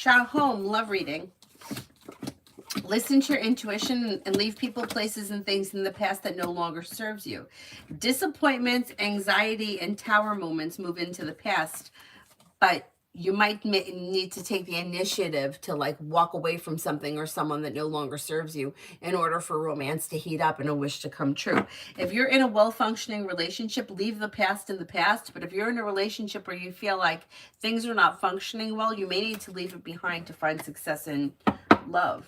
S1: Home, love reading. Listen to your intuition and leave people, places, and things in the past that no longer serves you. Disappointments, anxiety, and tower moments move into the past, but you might need to take the initiative to like walk away from something or someone that no longer serves you in order for romance to heat up and a wish to come true. If you're in a well-functioning relationship, leave the past in the past. But if you're in a relationship where you feel like things are not functioning well, you may need to leave it behind to find success in love.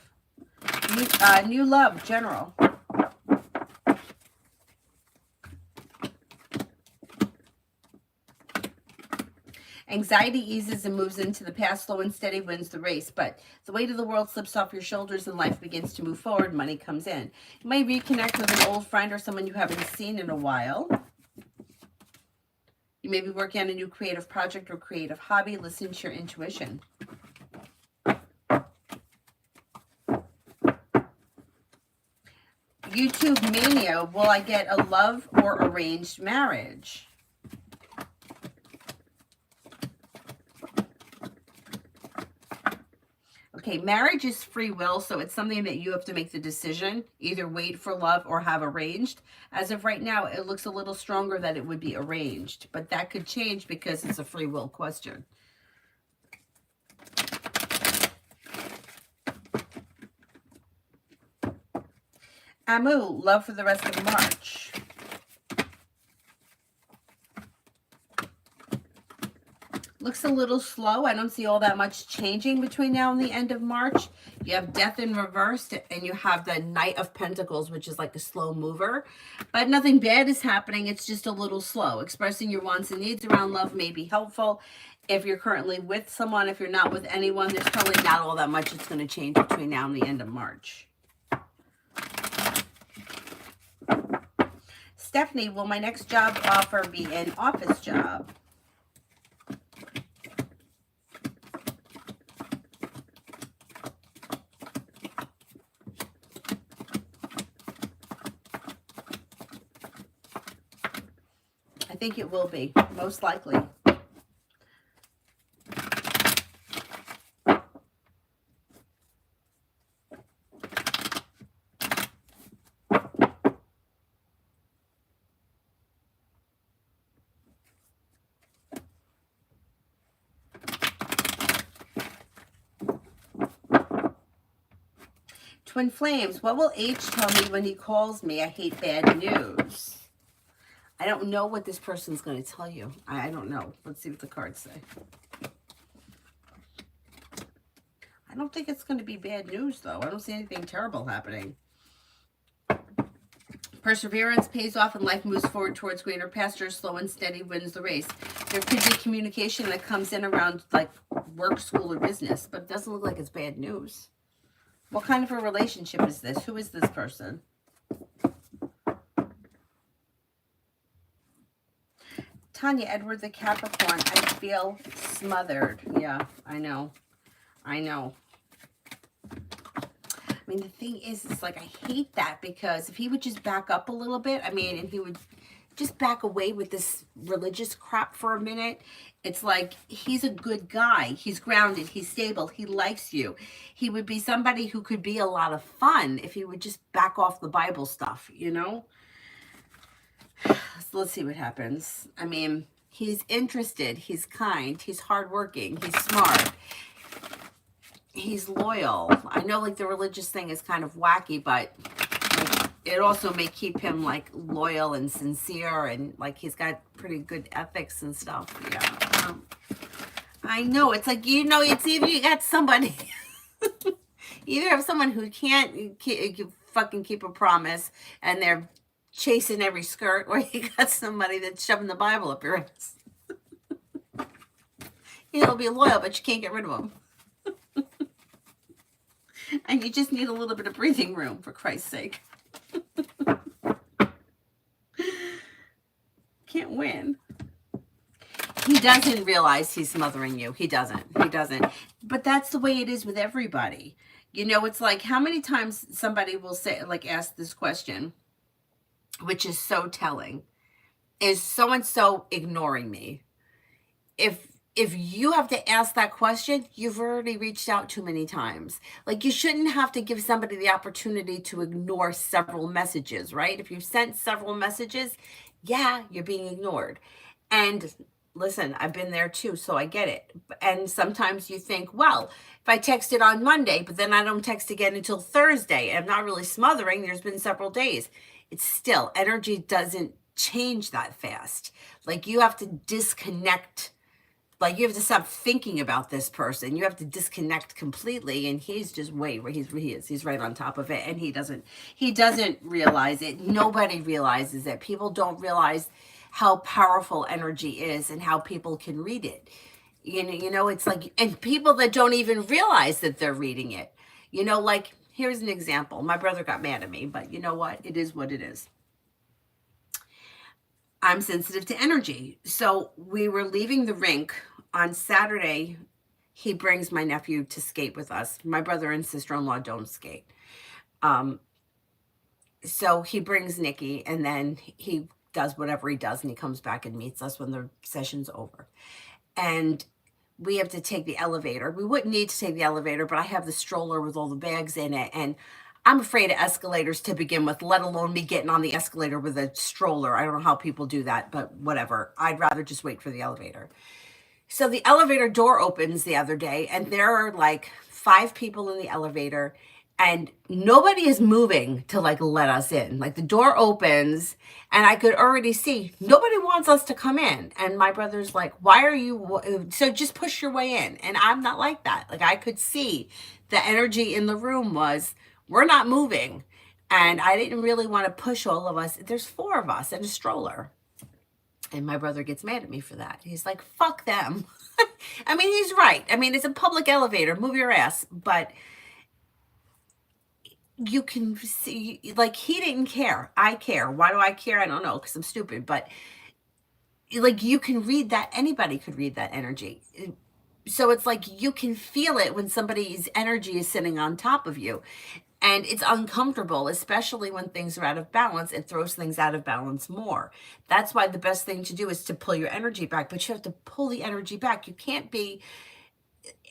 S1: New love, general. Anxiety eases and moves into the past. Slow and steady wins the race, but the weight of the world slips off your shoulders and life begins to move forward. Money comes in. You may reconnect with an old friend or someone you haven't seen in a while. You may be working on a new creative project or creative hobby. Listen to your intuition. YouTube mania, will I get a love or arranged marriage? Okay, marriage is free will, so it's something that you have to make the decision, either wait for love or have arranged. As of right now, it looks a little stronger that it would be arranged, but that could change because it's a free will question. Amu, love for the rest of March. Looks a little slow. I don't see all that much changing between now and the end of March. You have Death in reverse, and you have the Knight of Pentacles, which is like a slow mover. But nothing bad is happening. It's just a little slow. Expressing your wants and needs around love may be helpful. If you're currently with someone, if you're not with anyone, there's probably not all that much that's going to change between now and the end of March. Stephanie, will my next job offer be an office job? I think it will be, most likely. Twin Flames, what will H tell me when he calls me? I hate bad news. I don't know what this person's going to tell you. I don't know. Let's see what the cards say. I don't think it's going to be bad news, though. I don't see anything terrible happening. Perseverance pays off and life moves forward towards greener pastures. Slow and steady wins the race. There could be communication that comes in around like work, school, or business, but it doesn't look like it's bad news. What kind of a relationship is this? Who is this person? Tanya, Edward the Capricorn, I feel smothered. Yeah, I know. I know. I mean, the thing is, it's like, I hate that because if he would just back up a little bit, I mean, and he would just back away with this religious crap for a minute. It's like, he's a good guy. He's grounded. He's stable. He likes you. He would be somebody who could be a lot of fun if he would just back off the Bible stuff, you know? So let's see what happens. I mean, he's interested. He's kind. He's hardworking. He's smart. He's loyal. I know like the religious thing is kind of wacky, but like, it also may keep him like loyal and sincere, and like he's got pretty good ethics and stuff. Yeah. I know. It's like, you know, it's either you got somebody, either have someone who can't fucking keep a promise and they're chasing every skirt, or you got somebody that's shoving the Bible up your ass. He'll be loyal, but you can't get rid of him. And you just need a little bit of breathing room, for Christ's sake. Can't win. He doesn't realize he's smothering you. He doesn't. He doesn't. But that's the way it is with everybody. You know, it's like how many times somebody will say, like, ask this question, which is so telling. Is so-and-so ignoring me? If you have to ask that question, you've already reached out too many times. Like, you shouldn't have to give somebody the opportunity to ignore several messages, right? If you've sent several messages, yeah, you're being ignored. And listen, I've been there too, so I get it. And sometimes you think, well, if I texted on Monday, but then I don't text again until Thursday, and I'm not really smothering, there's been several days. It's still, energy doesn't change that fast. Like, you have to disconnect. Like, you have to stop thinking about this person. You have to disconnect completely. And he's just he's right on top of it. And he doesn't realize it. Nobody realizes it. People don't realize how powerful energy is and how people can read it. You know, it's like, and people that don't even realize that they're reading it. You know, like, here's an example. My brother got mad at me, but you know what? It is what it is. I'm sensitive to energy. So we were leaving the rink on Saturday. He brings my nephew to skate with us. My brother and sister-in-law don't skate. So he brings Nikki, and then he does whatever he does, and he comes back and meets us when the session's over. And we have to take the elevator. We wouldn't need to take the elevator, but I have the stroller with all the bags in it, and I'm afraid of escalators to begin with, let alone me getting on the escalator with a stroller. I don't know how people do that, but whatever. I'd rather just wait for the elevator. So the elevator door opens the other day, and there are like 5 people in the elevator, and nobody is moving to like let us in. Like, the door opens, and I could already see nobody wants us to come in. And my brother's like, why are you, so just push your way in. And I'm not like that. Like, I could see the energy in the room was, we're not moving. And I didn't really want to push all of us. There's 4 of us in a stroller. And my brother gets mad at me for that. He's like, fuck them. I mean, he's right. I mean, it's a public elevator. Move your ass. But you can see, like, he didn't care. I care. Why do I care? I don't know, because I'm stupid. But, like, you can read that. Anybody could read that energy. So it's like, you can feel it when somebody's energy is sitting on top of you. And it's uncomfortable, especially when things are out of balance. It throws things out of balance more. That's why the best thing to do is to pull your energy back. But you have to pull the energy back. You can't be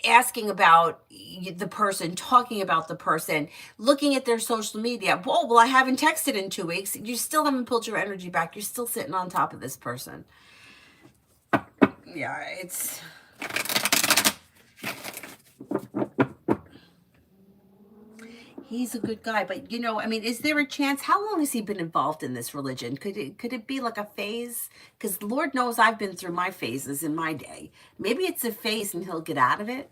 S1: asking about the person, talking about the person, looking at their social media. Whoa, well, I haven't texted in 2 weeks. You still haven't pulled your energy back. You're still sitting on top of this person. Yeah, it's... He's a good guy, but you know, I mean, is there a chance? How long has he been involved in this religion? Could it be like a phase? Because Lord knows I've been through my phases in my day. Maybe it's a phase and he'll get out of it.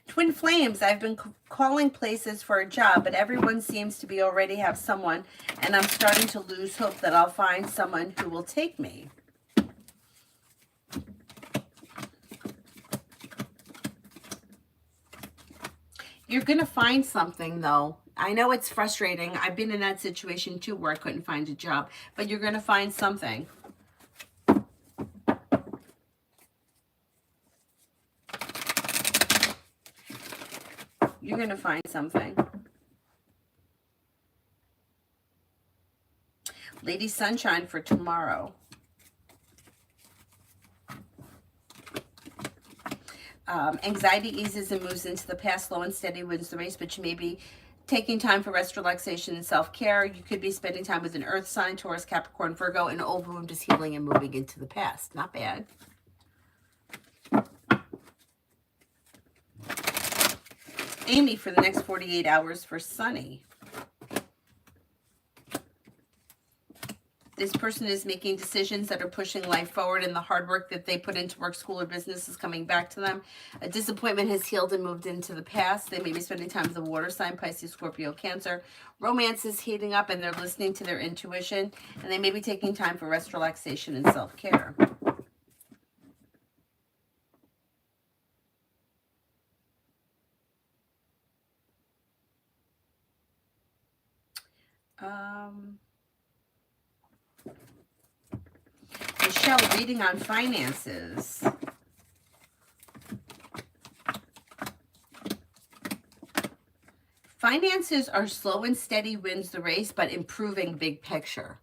S1: Twin flames, I've been calling places for a job, but everyone seems to be already have someone, and I'm starting to lose hope that I'll find someone who will take me. You're going to find something, though. I know it's frustrating. I've been in that situation, too, where I couldn't find a job, but you're going to find something. You're going to find something. Lady Sunshine for tomorrow. Anxiety eases and moves into the past. Slow and steady wins the race, but you may be taking time for rest, relaxation, and self-care. You could be spending time with an earth sign, Taurus, Capricorn, Virgo, and old wound is healing and moving into the past. Not bad. Amy for the next 48 hours for Sunny. This person is making decisions that are pushing life forward, and the hard work that they put into work, school, or business is coming back to them. A disappointment has healed and moved into the past. They may be spending time with the water sign, Pisces, Scorpio, Cancer. Romance is heating up, and they're listening to their intuition, and they may be taking time for rest, relaxation, and self-care. Michelle, reading on finances. Finances are slow and steady wins the race, but improving big picture.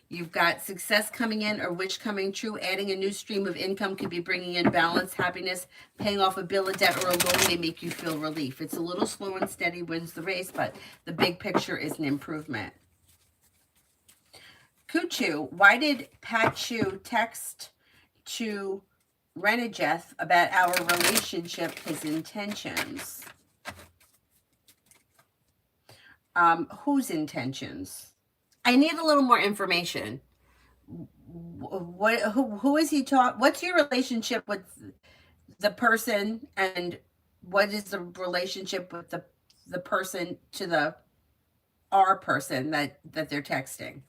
S1: You've got success coming in or wish coming true. Adding a new stream of income could be bringing in balance, happiness. Paying off a bill of debt or a loan may make you feel relief. It's a little slow and steady wins the race, but the big picture is an improvement. Kuchu, why did Pachu text to Renajeth about our relationship, his intentions? Whose intentions? I need a little more information. Who is he talking? What's your relationship with the person, and what is the relationship with the person to the our person that they're texting?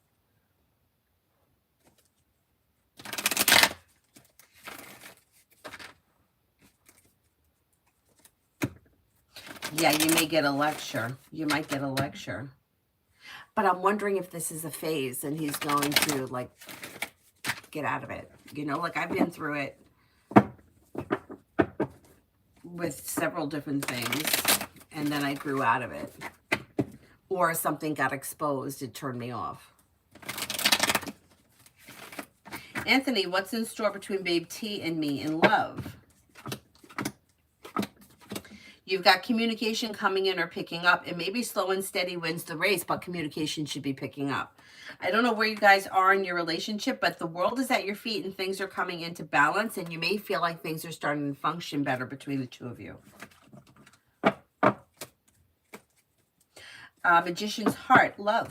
S1: Yeah, you may get a lecture. You might get a lecture. But I'm wondering if this is a phase and he's going to, like, get out of it. You know, like, I've been through it with several different things, and then I grew out of it. Or something got exposed, it turned me off. Anthony, what's in store between Babe T and me in love? You've got communication coming in or picking up. It may be slow and steady wins the race, but communication should be picking up. I don't know where you guys are in your relationship, but the world is at your feet and things are coming into balance, and you may feel like things are starting to function better between the two of you. Magician's heart, love.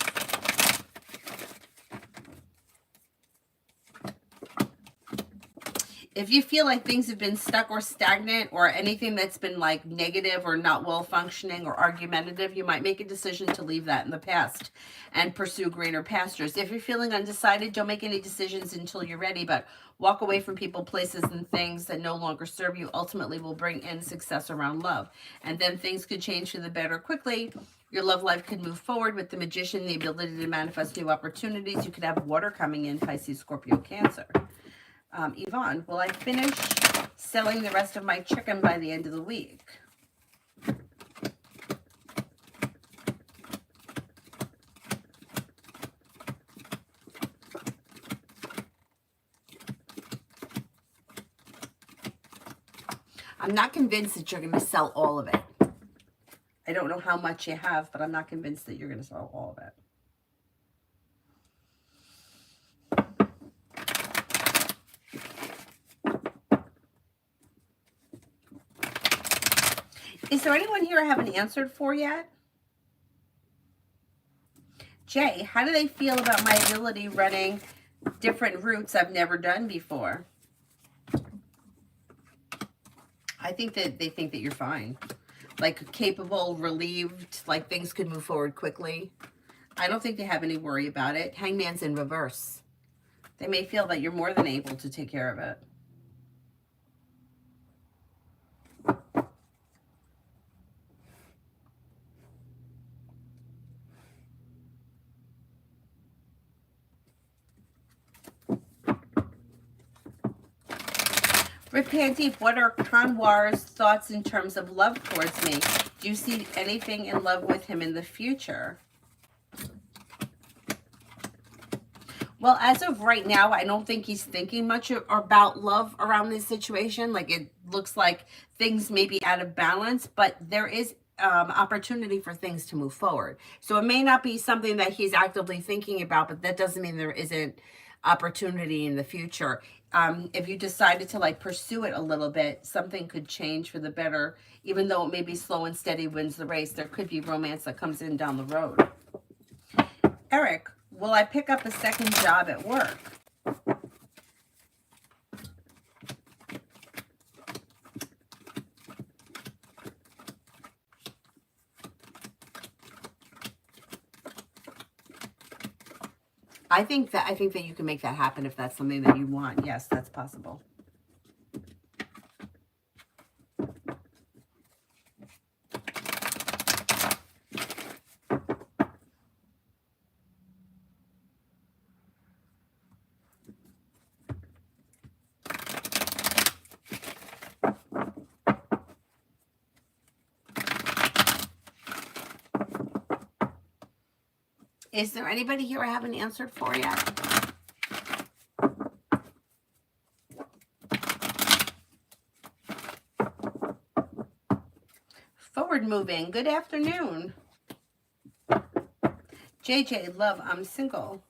S1: If you feel like things have been stuck or stagnant, or anything that's been like negative or not well functioning or argumentative, you might make a decision to leave that in the past and pursue greener pastures. If you're feeling undecided, don't make any decisions until you're ready, but walk away from people, places, and things that no longer serve you. Ultimately will bring in success around love. And then things could change for the better quickly. Your love life could move forward with the Magician, the ability to manifest new opportunities. You could have water coming in, Pisces, Scorpio, Cancer. Yvonne, will I finish selling the rest of my chicken by the end of the week? I'm not convinced that you're going to sell all of it. I don't know how much you have, but I'm not convinced that you're going to sell all of it. Is there anyone here I haven't answered for yet? Jay, how do they feel about my ability running different routes I've never done before? I think that they think that you're fine. Like capable, relieved, like things could move forward quickly. I don't think they have any worry about it. Hangman's in reverse. They may feel that you're more than able to take care of it. Rip Hand Deep, what are Kanwar's thoughts in terms of love towards me? Do you see anything in love with him in the future? Well, as of right now, I don't think he's thinking much about love around this situation. Like, it looks like things may be out of balance, but there is opportunity for things to move forward. So it may not be something that he's actively thinking about, but that doesn't mean there isn't opportunity in the future. If you decided to like pursue it a little bit, something could change for the better. Even though it may be slow and steady wins the race, there could be romance that comes in down the road. Eric, Will I pick up a second job at work? I think that you can make that happen if that's something that you want. Yes, that's possible. Is there anybody here I haven't answered for yet? Forward moving. Good afternoon. JJ, love, I'm single.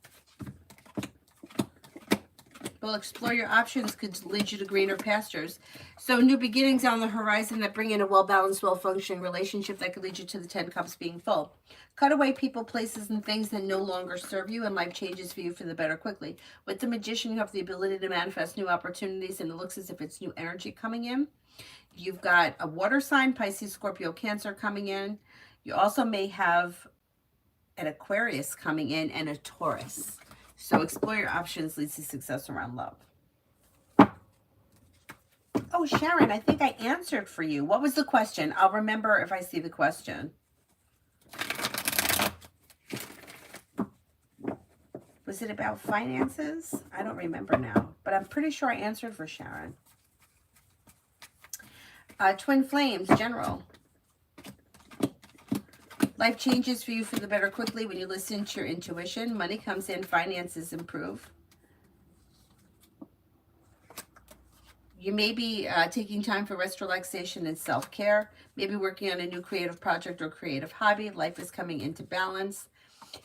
S1: Well, explore your options could lead you to greener pastures. So new beginnings on the horizon that bring in a well-balanced, well-functioning relationship that could lead you to the 10 cups being full. Cut away people, places, and things that no longer serve you, and life changes for you for the better quickly. With the Magician, you have the ability to manifest new opportunities, and it looks as if it's new energy coming in. You've got a water sign, Pisces, Scorpio, Cancer coming in. You also may have an Aquarius coming in and a Taurus. So explore your options leads to success around love. Oh, Sharon, I think I answered for you. What was the question? I'll remember if I see the question. Was it about finances? I don't remember now, but I'm pretty sure I answered for Sharon. Twin Flames, General. Life changes for you for the better quickly when you listen to your intuition. Money comes in, finances improve. You may be taking time for rest, relaxation, and self-care. Maybe working on a new creative project or creative hobby. Life is coming into balance.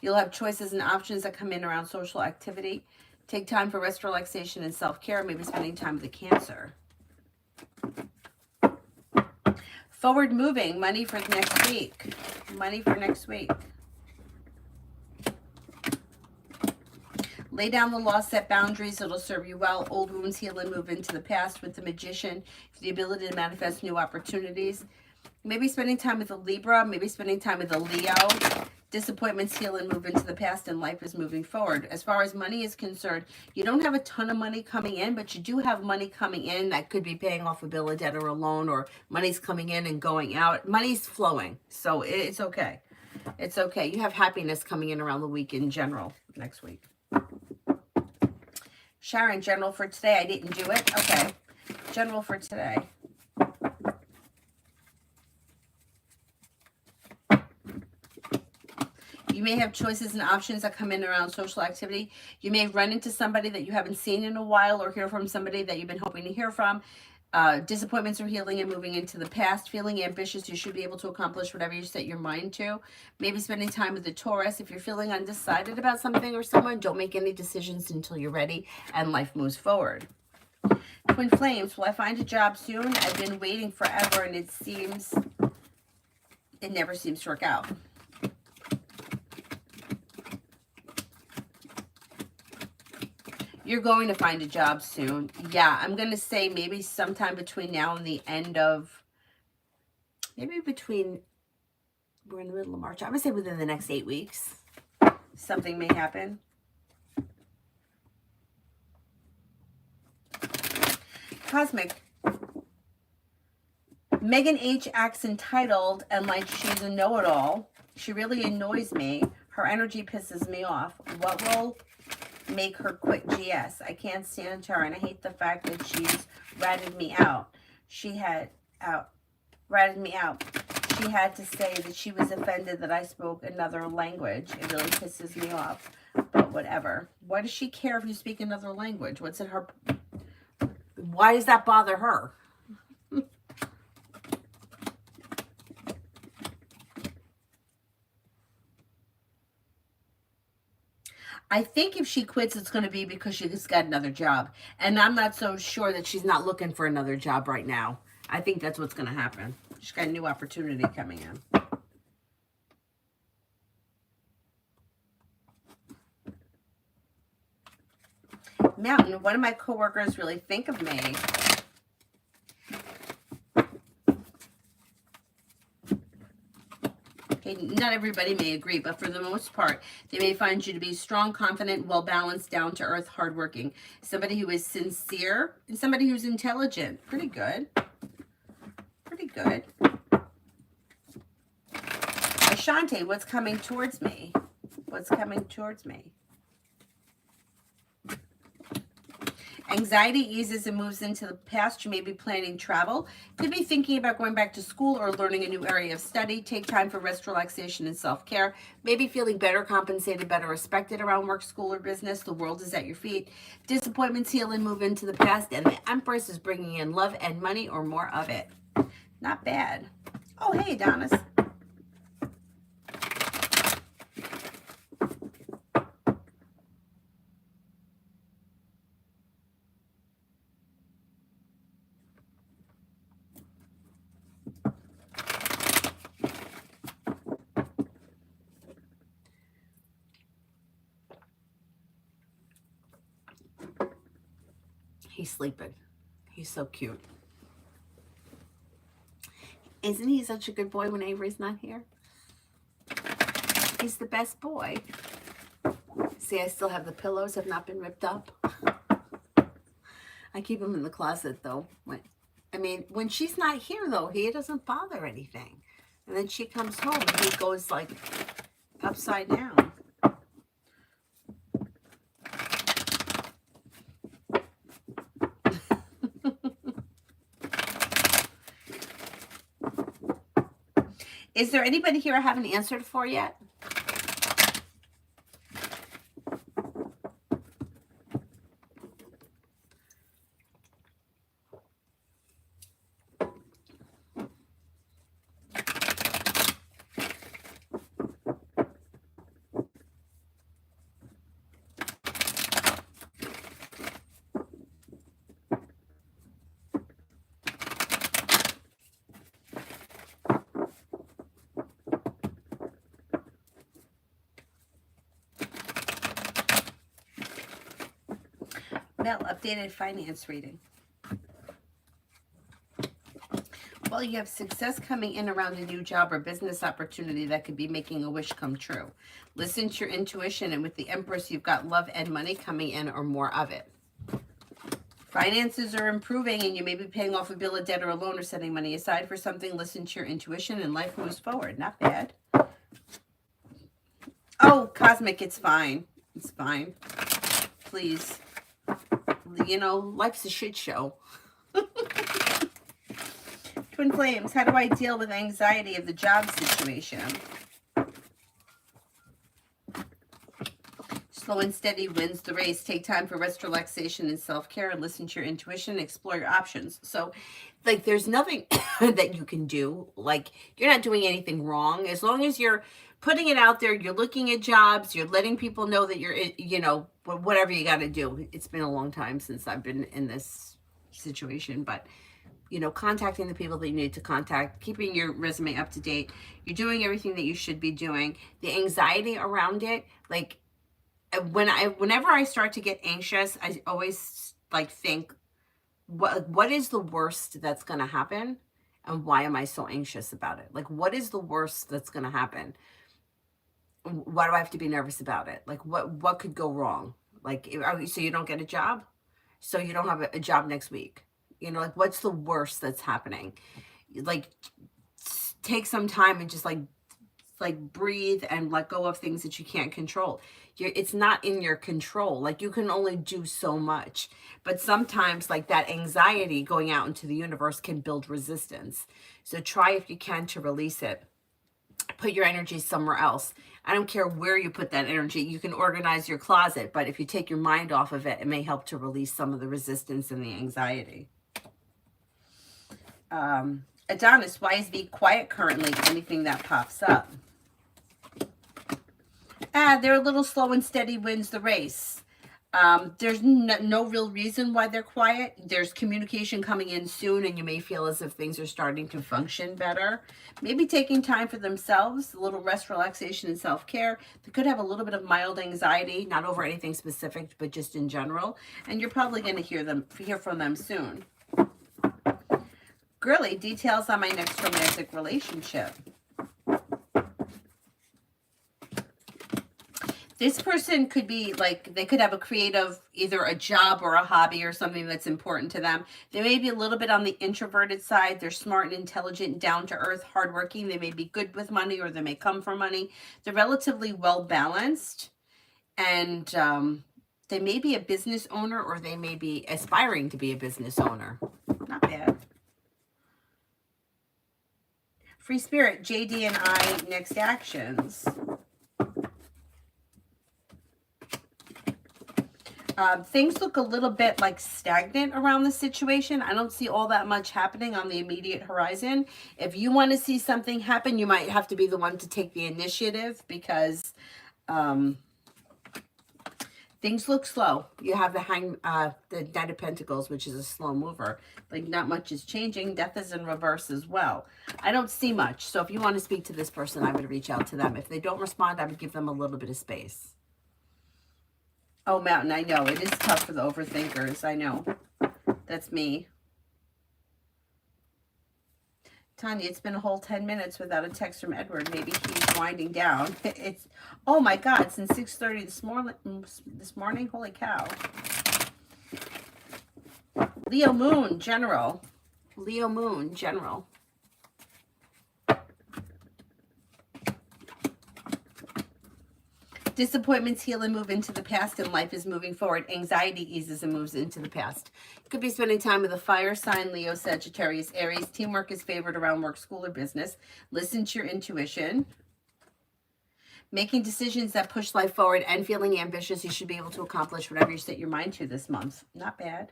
S1: You'll have choices and options that come in around social activity. Take time for rest, relaxation, and self-care. Maybe spending time with the Cancer. Forward moving, money for next week. Money for next week. Lay down the law, set boundaries. It'll serve you well. Old wounds heal and move into the past with the Magician. The ability to manifest new opportunities. Maybe spending time with a Libra. Maybe spending time with a Leo. Disappointments heal and move into the past, and life is moving forward. As far as money is concerned, you don't have a ton of money coming in, but you do have money coming in that could be paying off a bill, a debt, or a loan, or money's coming in and going out. Money's flowing, so it's okay. It's okay. You have happiness coming in around the week in general next week. Sharon, general for today. I didn't do it. Okay. General for today. You may have choices and options that come in around social activity. You may run into somebody that you haven't seen in a while or hear from somebody that you've been hoping to hear from. Disappointments are healing and moving into the past. Feeling ambitious, you should be able to accomplish whatever you set your mind to. Maybe spending time with the Taurus. If you're feeling undecided about something or someone, don't make any decisions until you're ready and life moves forward. Twin Flames, will I find a job soon? I've been waiting forever and it never seems to work out. You're going to find a job soon. Yeah, I'm going to say maybe sometime between now and the end of, we're in the middle of March. I would say within the next 8 weeks, something may happen. Cosmic. Megan H. acts entitled and like she's a know-it-all. She really annoys me. Her energy pisses me off. What will make her quit GS? I can't stand her, and I hate the fact that she's ratted me out. Ratted me out. She had to say that she was offended that I spoke another language. It really pisses me off, but whatever. Why does she care if you speak another language? What's in her? Why does that bother her? I think if she quits, it's going to be because she's got another job. And I'm not so sure that she's not looking for another job right now. I think that's what's going to happen. She's got a new opportunity coming in. Mountain, what do my coworkers really think of me? Okay, not everybody may agree, but for the most part, they may find you to be strong, confident, well-balanced, down-to-earth, hardworking. Somebody who is sincere and somebody who's intelligent. Pretty good. Pretty good. Ashante, what's coming towards me? What's coming towards me? Anxiety eases and moves into the past. You may be planning travel. Could be thinking about going back to school or learning a new area of study. Take time for rest, relaxation, and self-care. Maybe feeling better compensated, better respected around work, school, or business. The world is at your feet. Disappointments heal and move into the past. And the Empress is bringing in love and money or more of it. Not bad. Oh, hey, Adonis. He's sleeping. He's so cute. Isn't he such a good boy when Avery's not here? He's the best boy. See, I still have the pillows, have not been ripped up. I keep them in the closet, though. When she's not here, though, he doesn't bother anything. And then she comes home and he goes, like, upside down. Is there anybody here I haven't answered for yet? Mel, updated finance reading. Well, you have success coming in around a new job or business opportunity that could be making a wish come true. Listen to your intuition, and with the Empress, you've got love and money coming in or more of it. Finances are improving, and you may be paying off a bill, a debt, or a loan, or setting money aside for something. Listen to your intuition, and life moves forward. Not bad. Oh, Cosmic, it's fine. It's fine. Please. You know, life's a shit show. Twin Flames, how do I deal with anxiety of the job situation? Slow and steady wins the race. Take time for rest, relaxation, and self-care, and listen to your intuition. Explore your options. So, like, there's nothing that you can do. Like, you're not doing anything wrong. As long as you're putting it out there, you're looking at jobs, you're letting people know that you're, you know, whatever you got to do. It's been a long time since I've been in this situation, but, you know, contacting the people that you need to contact, keeping your resume up to date. You're doing everything that you should be doing. The anxiety around it, like, whenever I start to get anxious, I always, like, think, what is the worst that's going to happen? And why am I so anxious about it? Like, what is the worst that's going to happen? Why do I have to be nervous about it? Like, what could go wrong? Like, so you don't get a job? So you don't have a job next week? You know, like, what's the worst that's happening? Like, take some time and just, like breathe and let go of things that you can't control. It's not in your control. Like, you can only do so much. But sometimes, like, that anxiety going out into the universe can build resistance. So try, if you can, to release it. Put your energy somewhere else. I don't care where you put that energy. You can organize your closet, but if you take your mind off of it, it may help to release some of the resistance and the anxiety. Adonis, why is V quiet currently? Anything that pops up. They're a little slow and steady wins the race. There's no real reason why they're quiet. There's communication coming in soon, and you may feel as if things are starting to function better. Maybe taking time for themselves, a little rest, relaxation, and self-care. They could have a little bit of mild anxiety, not over anything specific, but just in general. And you're probably going to hear from them soon. Girly, details on my next romantic relationship. This person could be like, they could have a creative, either a job or a hobby or something that's important to them. They may be a little bit on the introverted side. They're smart and intelligent, down to earth, hardworking. They may be good with money, or they may come from money. They're relatively well balanced, and they may be a business owner, or they may be aspiring to be a business owner. Not bad. Free Spirit, JD and I, next actions. Things look a little bit like stagnant around the situation. I don't see all that much happening on the immediate horizon. If you want to see something happen, you might have to be the one to take the initiative, because things look slow. You have the Knight of Pentacles, which is a slow mover. Like, not much is changing. Death is in reverse as well. I don't see much. So if you want to speak to this person, I would reach out to them. If they don't respond, I would give them a little bit of space. Oh, Mountain, I know. It is tough for the overthinkers. I know. That's me. Tanya, it's been a whole 10 minutes without a text from Edward. Maybe he's winding down. It's, oh my God, since 6:30 this morning. Holy cow. Leo Moon, General. Leo Moon, General. Disappointments heal and move into the past, and life is moving forward. Anxiety eases and moves into the past. You could be spending time with a fire sign, Leo, Sagittarius, Aries. Teamwork is favored around work, school, or business. Listen to your intuition. Making decisions that push life forward and feeling ambitious. You should be able to accomplish whatever you set your mind to this month. Not bad.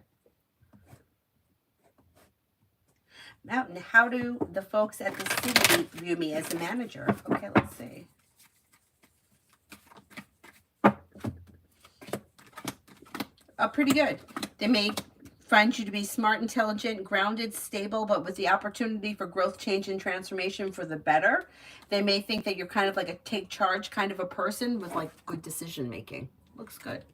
S1: Mountain, how do the folks at the city view me as a manager? Okay, let's see. Pretty good. They may find you to be smart, intelligent, grounded, stable, but with the opportunity for growth, change, and transformation for the better. They may think that you're kind of like a take charge kind of a person with like good decision making. Looks good.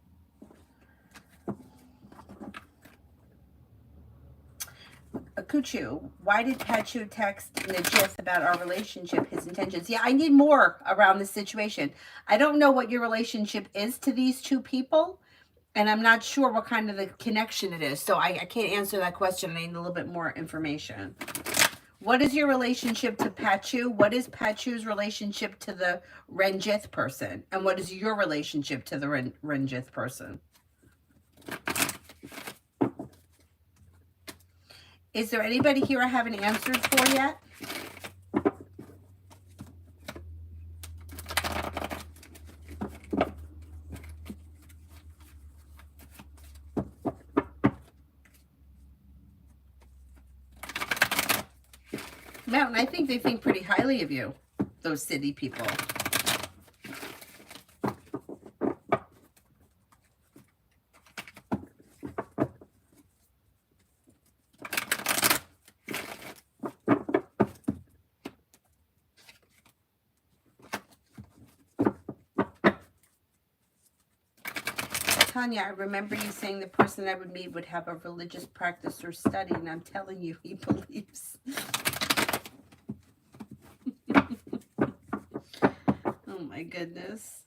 S1: Kuchu, why did Pachu text Najith about our relationship, his intentions? Yeah, I need more around this situation. I don't know what your relationship is to these two people. And I'm not sure what kind of the connection it is. So I can't answer that question. I need a little bit more information. What is your relationship to Pachu? What is Pachu's relationship to the Renjith person? And what is your relationship to the Renjith person? Is there anybody here I haven't answered for yet? Mountain, I think they think pretty highly of you, those city people. Tanya, I remember you saying the person I would meet would have a religious practice or study, and I'm telling you, he believes. Oh my goodness.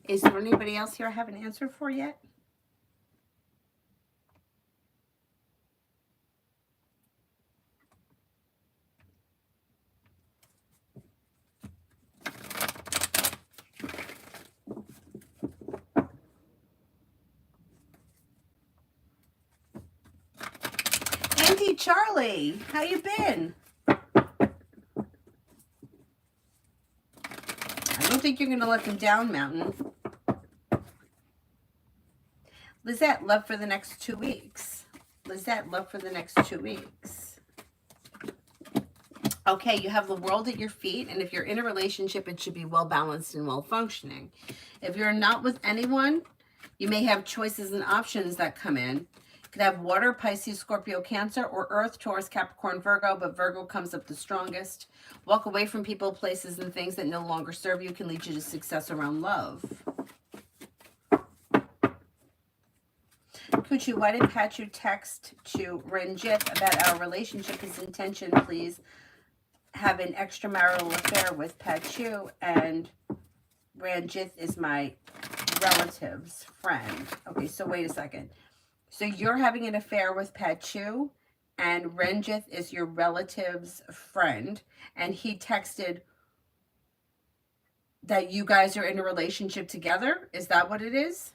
S1: Is there anybody else here I haven't answered for yet? Andy Charlie, how you been? I don't think you're going to let them down, Mountain. Lizette, love for the next 2 weeks. Lizette, love for the next 2 weeks. Okay, you have the world at your feet, and if you're in a relationship, it should be well balanced and well functioning. If you're not with anyone, you may have choices and options that come in. You could have water, Pisces, Scorpio, Cancer, or Earth, Taurus, Capricorn, Virgo, but Virgo comes up the strongest. Walk away from people, places, and things that no longer serve you can lead you to success around love. Kuchu, why did Pachu text to Ranjit about our relationship? His intention, please, have an extramarital affair with Pachu, and Ranjit is my relative's friend. Okay, so wait a second. So you're having an affair with Pachu, and Ranjit is your relative's friend, and he texted that you guys are in a relationship together? Is that what it is?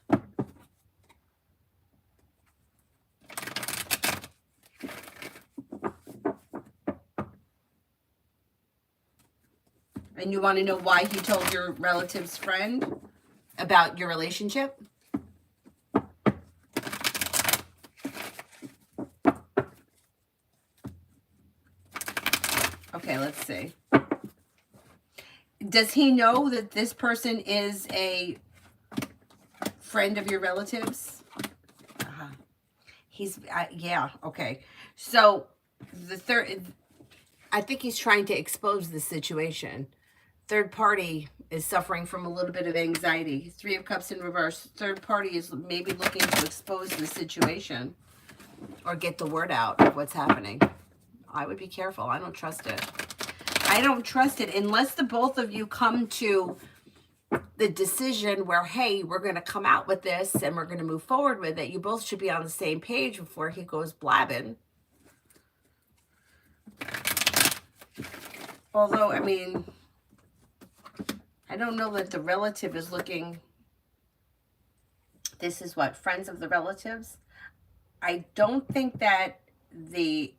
S1: And you want to know why he told your relative's friend about your relationship? Okay, let's see. Does he know that this person is a friend of your relatives? He's, yeah, okay. So the third, I think he's trying to expose the situation. Third party is suffering from a little bit of anxiety. 3 of Cups in reverse. Third party is maybe looking to expose the situation or get the word out of what's happening. I would be careful. I don't trust it. I don't trust it unless the both of you come to the decision where, hey, we're going to come out with this and we're going to move forward with it. You both should be on the same page before he goes blabbing. Although, I mean, I don't know that the relative is looking. This is what, friends of the relatives? I don't think that they're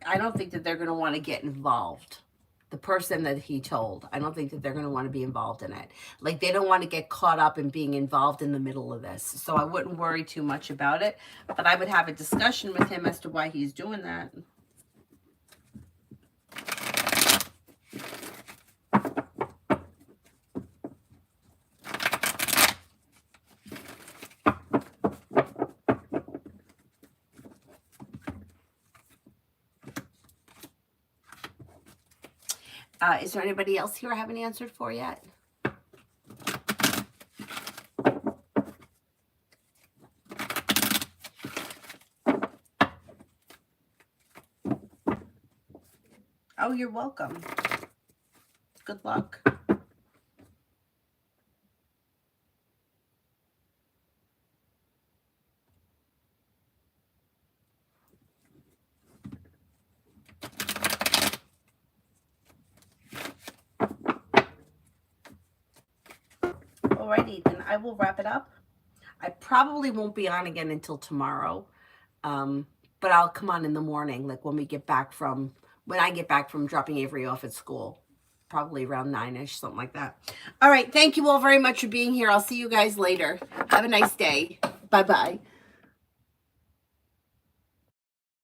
S1: going to want to get involved. The person that he told, I don't think that they're going to want to be involved in it. Like, they don't want to get caught up in being involved in the middle of this. So I wouldn't worry too much about it. But I would have a discussion with him as to why he's doing that. Is there anybody else here I haven't answered for yet? Oh, you're welcome. Good luck. Alrighty, then I will wrap it up. I probably won't be on again until tomorrow, but I'll come on in the morning, like when I get back from dropping Avery off at school, probably around 9ish, something like that. All right, thank you all very much for being here. I'll see you guys later. Have a nice day. Bye-bye.